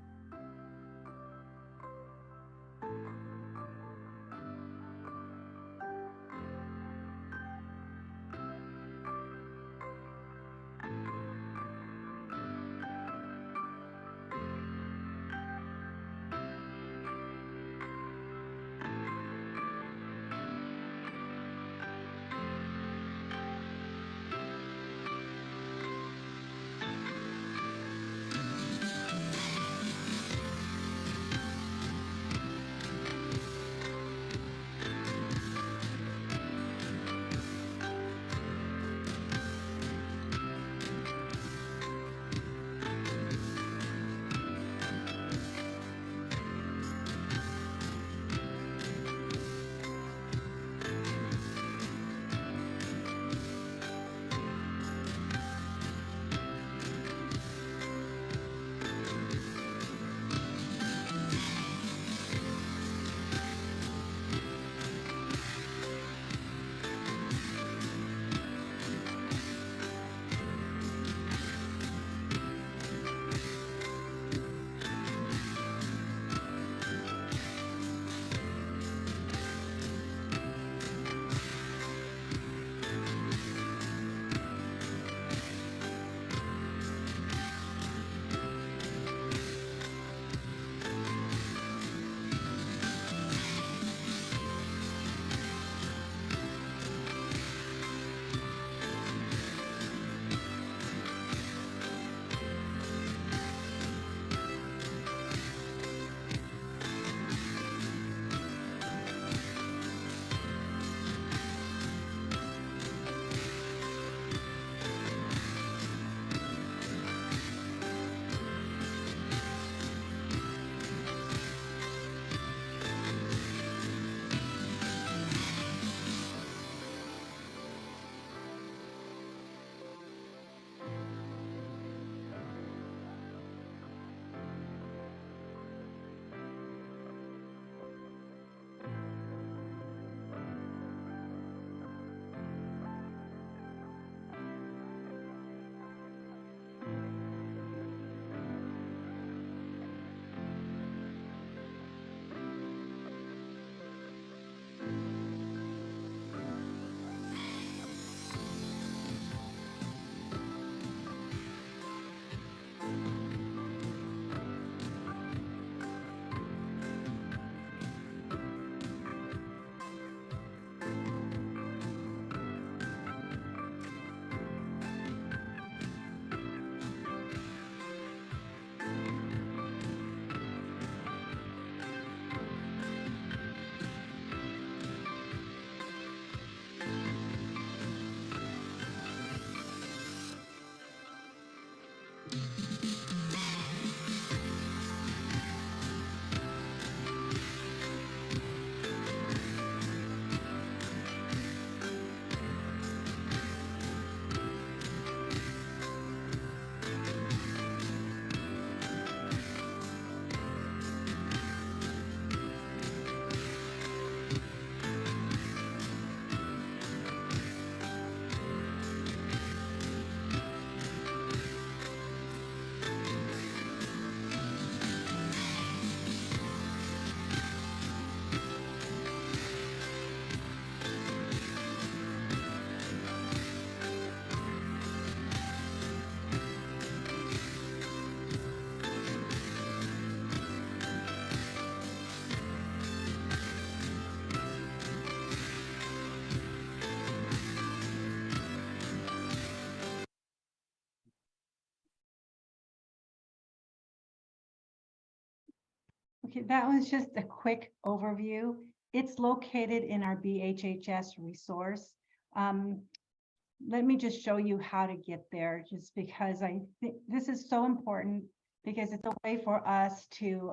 Okay, that was just a quick overview. It's located in our BHHS resource. Let me just show you how to get there, just because I think this is so important, because it's a way for us to,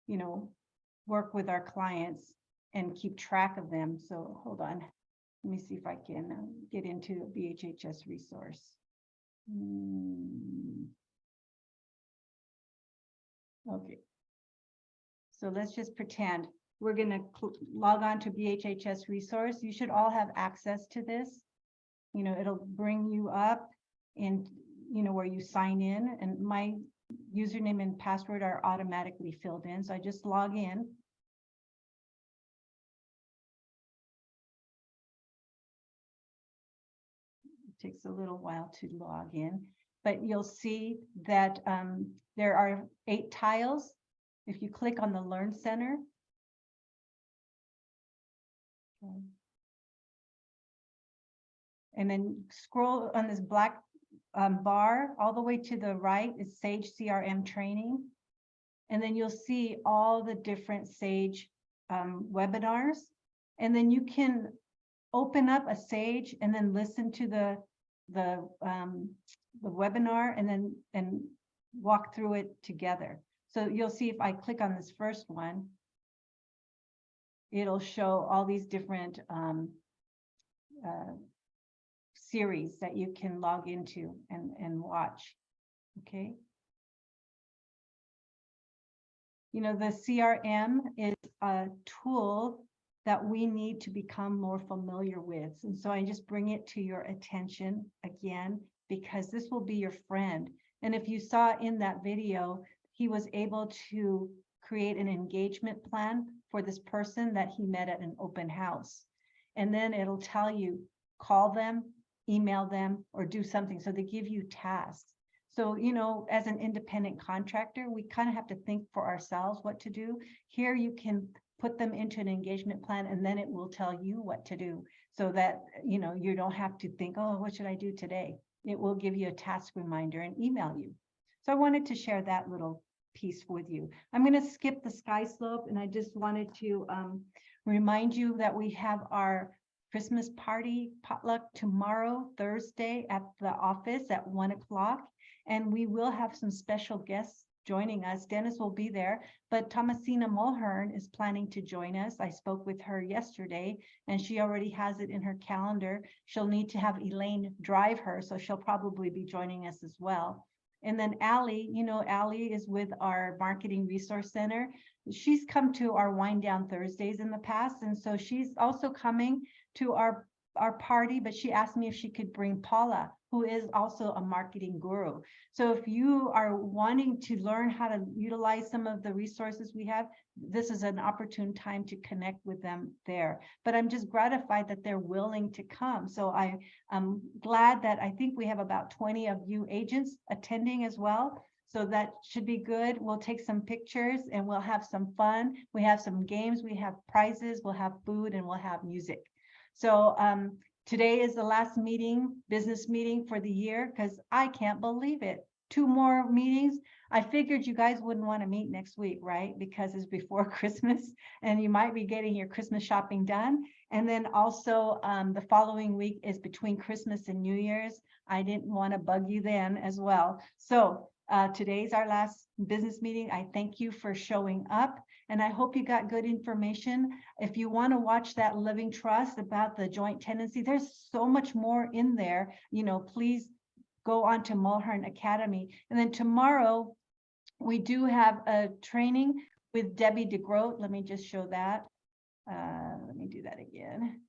you know, work with our clients and keep track of them. So hold on, let me see if I can get into a BHHS resource. Okay. So let's just pretend we're gonna log on to BHHS resource. You should all have access to this. You know, it'll bring you up and, you know, where you sign in, and my username and password are automatically filled in. So I just log in. It takes a little while to log in, but you'll see that there are 8 tiles. If you click on the Learn Center. Okay. And then scroll on this black bar all the way to the right is Sage CRM training. And then you'll see all the different Sage webinars. And then you can open up a Sage and then listen to the webinar and walk through it together. So you'll see if I click on this first one, it'll show all these different series that you can log into and watch. Okay. You know, the CRM is a tool that we need to become more familiar with. And so I just bring it to your attention again, because this will be your friend. And if you saw in that video, he was able to create an engagement plan for this person that he met at an open house. And then it'll tell you, call them, email them, or do something. So they give you tasks. So, you know, as an independent contractor, we kind of have to think for ourselves what to do. Here you can put them into an engagement plan, and then it will tell you what to do, so that, you know, you don't have to think, oh, what should I do today? It will give you a task reminder and email you. So I wanted to share that little piece with you. I'm going to skip the sky slope, and I just wanted to remind you that we have our Christmas party potluck tomorrow, Thursday, at the office at 1 o'clock. And we will have some special guests joining us. Dennis will be there, but Thomasina Mulhern is planning to join us. I spoke with her yesterday, and she already has it in her calendar. She'll need to have Elaine drive her, so she'll probably be joining us as well. And then Allie, you know, Allie is with our Marketing Resource Center. She's come to our Wind Down Thursdays in the past, and so she's also coming to our party, but she asked me if she could bring Paula, who is also a marketing guru. So if you are wanting to learn how to utilize some of the resources we have, this is an opportune time to connect with them there. But I'm just gratified that they're willing to come. So I'm glad that I think we have about 20 of you agents attending as well. So that should be good. We'll take some pictures and we'll have some fun. We have some games, we have prizes, we'll have food, and we'll have music. So today is the last meeting, business meeting for the year, because I can't believe it. 2 more meetings. I figured you guys wouldn't want to meet next week, right? Because it's before Christmas and you might be getting your Christmas shopping done. And then also the following week is between Christmas and New Year's. I didn't want to bug you then as well. So today's our last business meeting. I thank you for showing up, and I hope you got good information. If you want to watch that Living Trust about the joint tenancy, there's so much more in there. You know, please go on to Mulhern Academy. And then tomorrow we do have a training with Debbie DeGroat. Let me just show that. Let me do that again.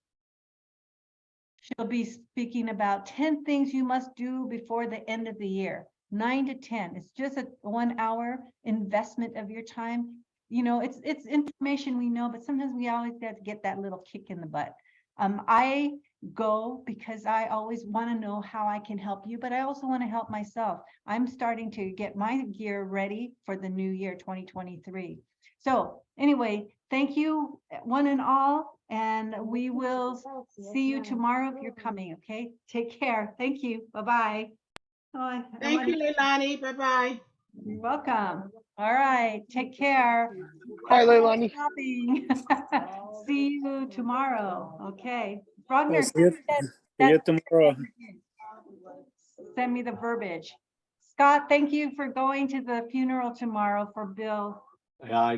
She'll be speaking about 10 things you must do before the end of the year. 9 to 10. It's just a 1 hour investment of your time. You know, it's information we know, but sometimes we always got to get that little kick in the butt. I go because I always want to know how I can help you, but I also want to help myself. I'm starting to get my gear ready for the new year, 2023. So anyway, thank you one and all, and we will see you tomorrow if you're coming, okay? Take care. Thank you. Bye-bye. Oh, Thank you, Leilani. Bye-bye. You're welcome. All right, take care. Bye, Leilani. Shopping. See you tomorrow. Okay. Rogner, See you tomorrow. send me the verbiage. Scott, thank you for going to the funeral tomorrow for Bill. Yeah,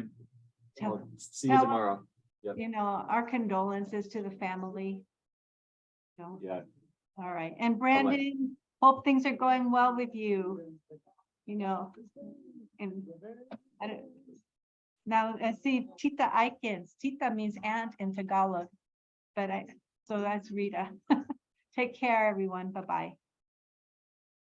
Tell- I'll see you tell- tomorrow. Yep. You know, our condolences to the family. So, Yeah. all right. And Brandon, hope things are going well with you. You know, and I don't, now I see Tita Aikens. Tita means aunt in Tagalog. So that's Rita. Take care, everyone. Bye-bye.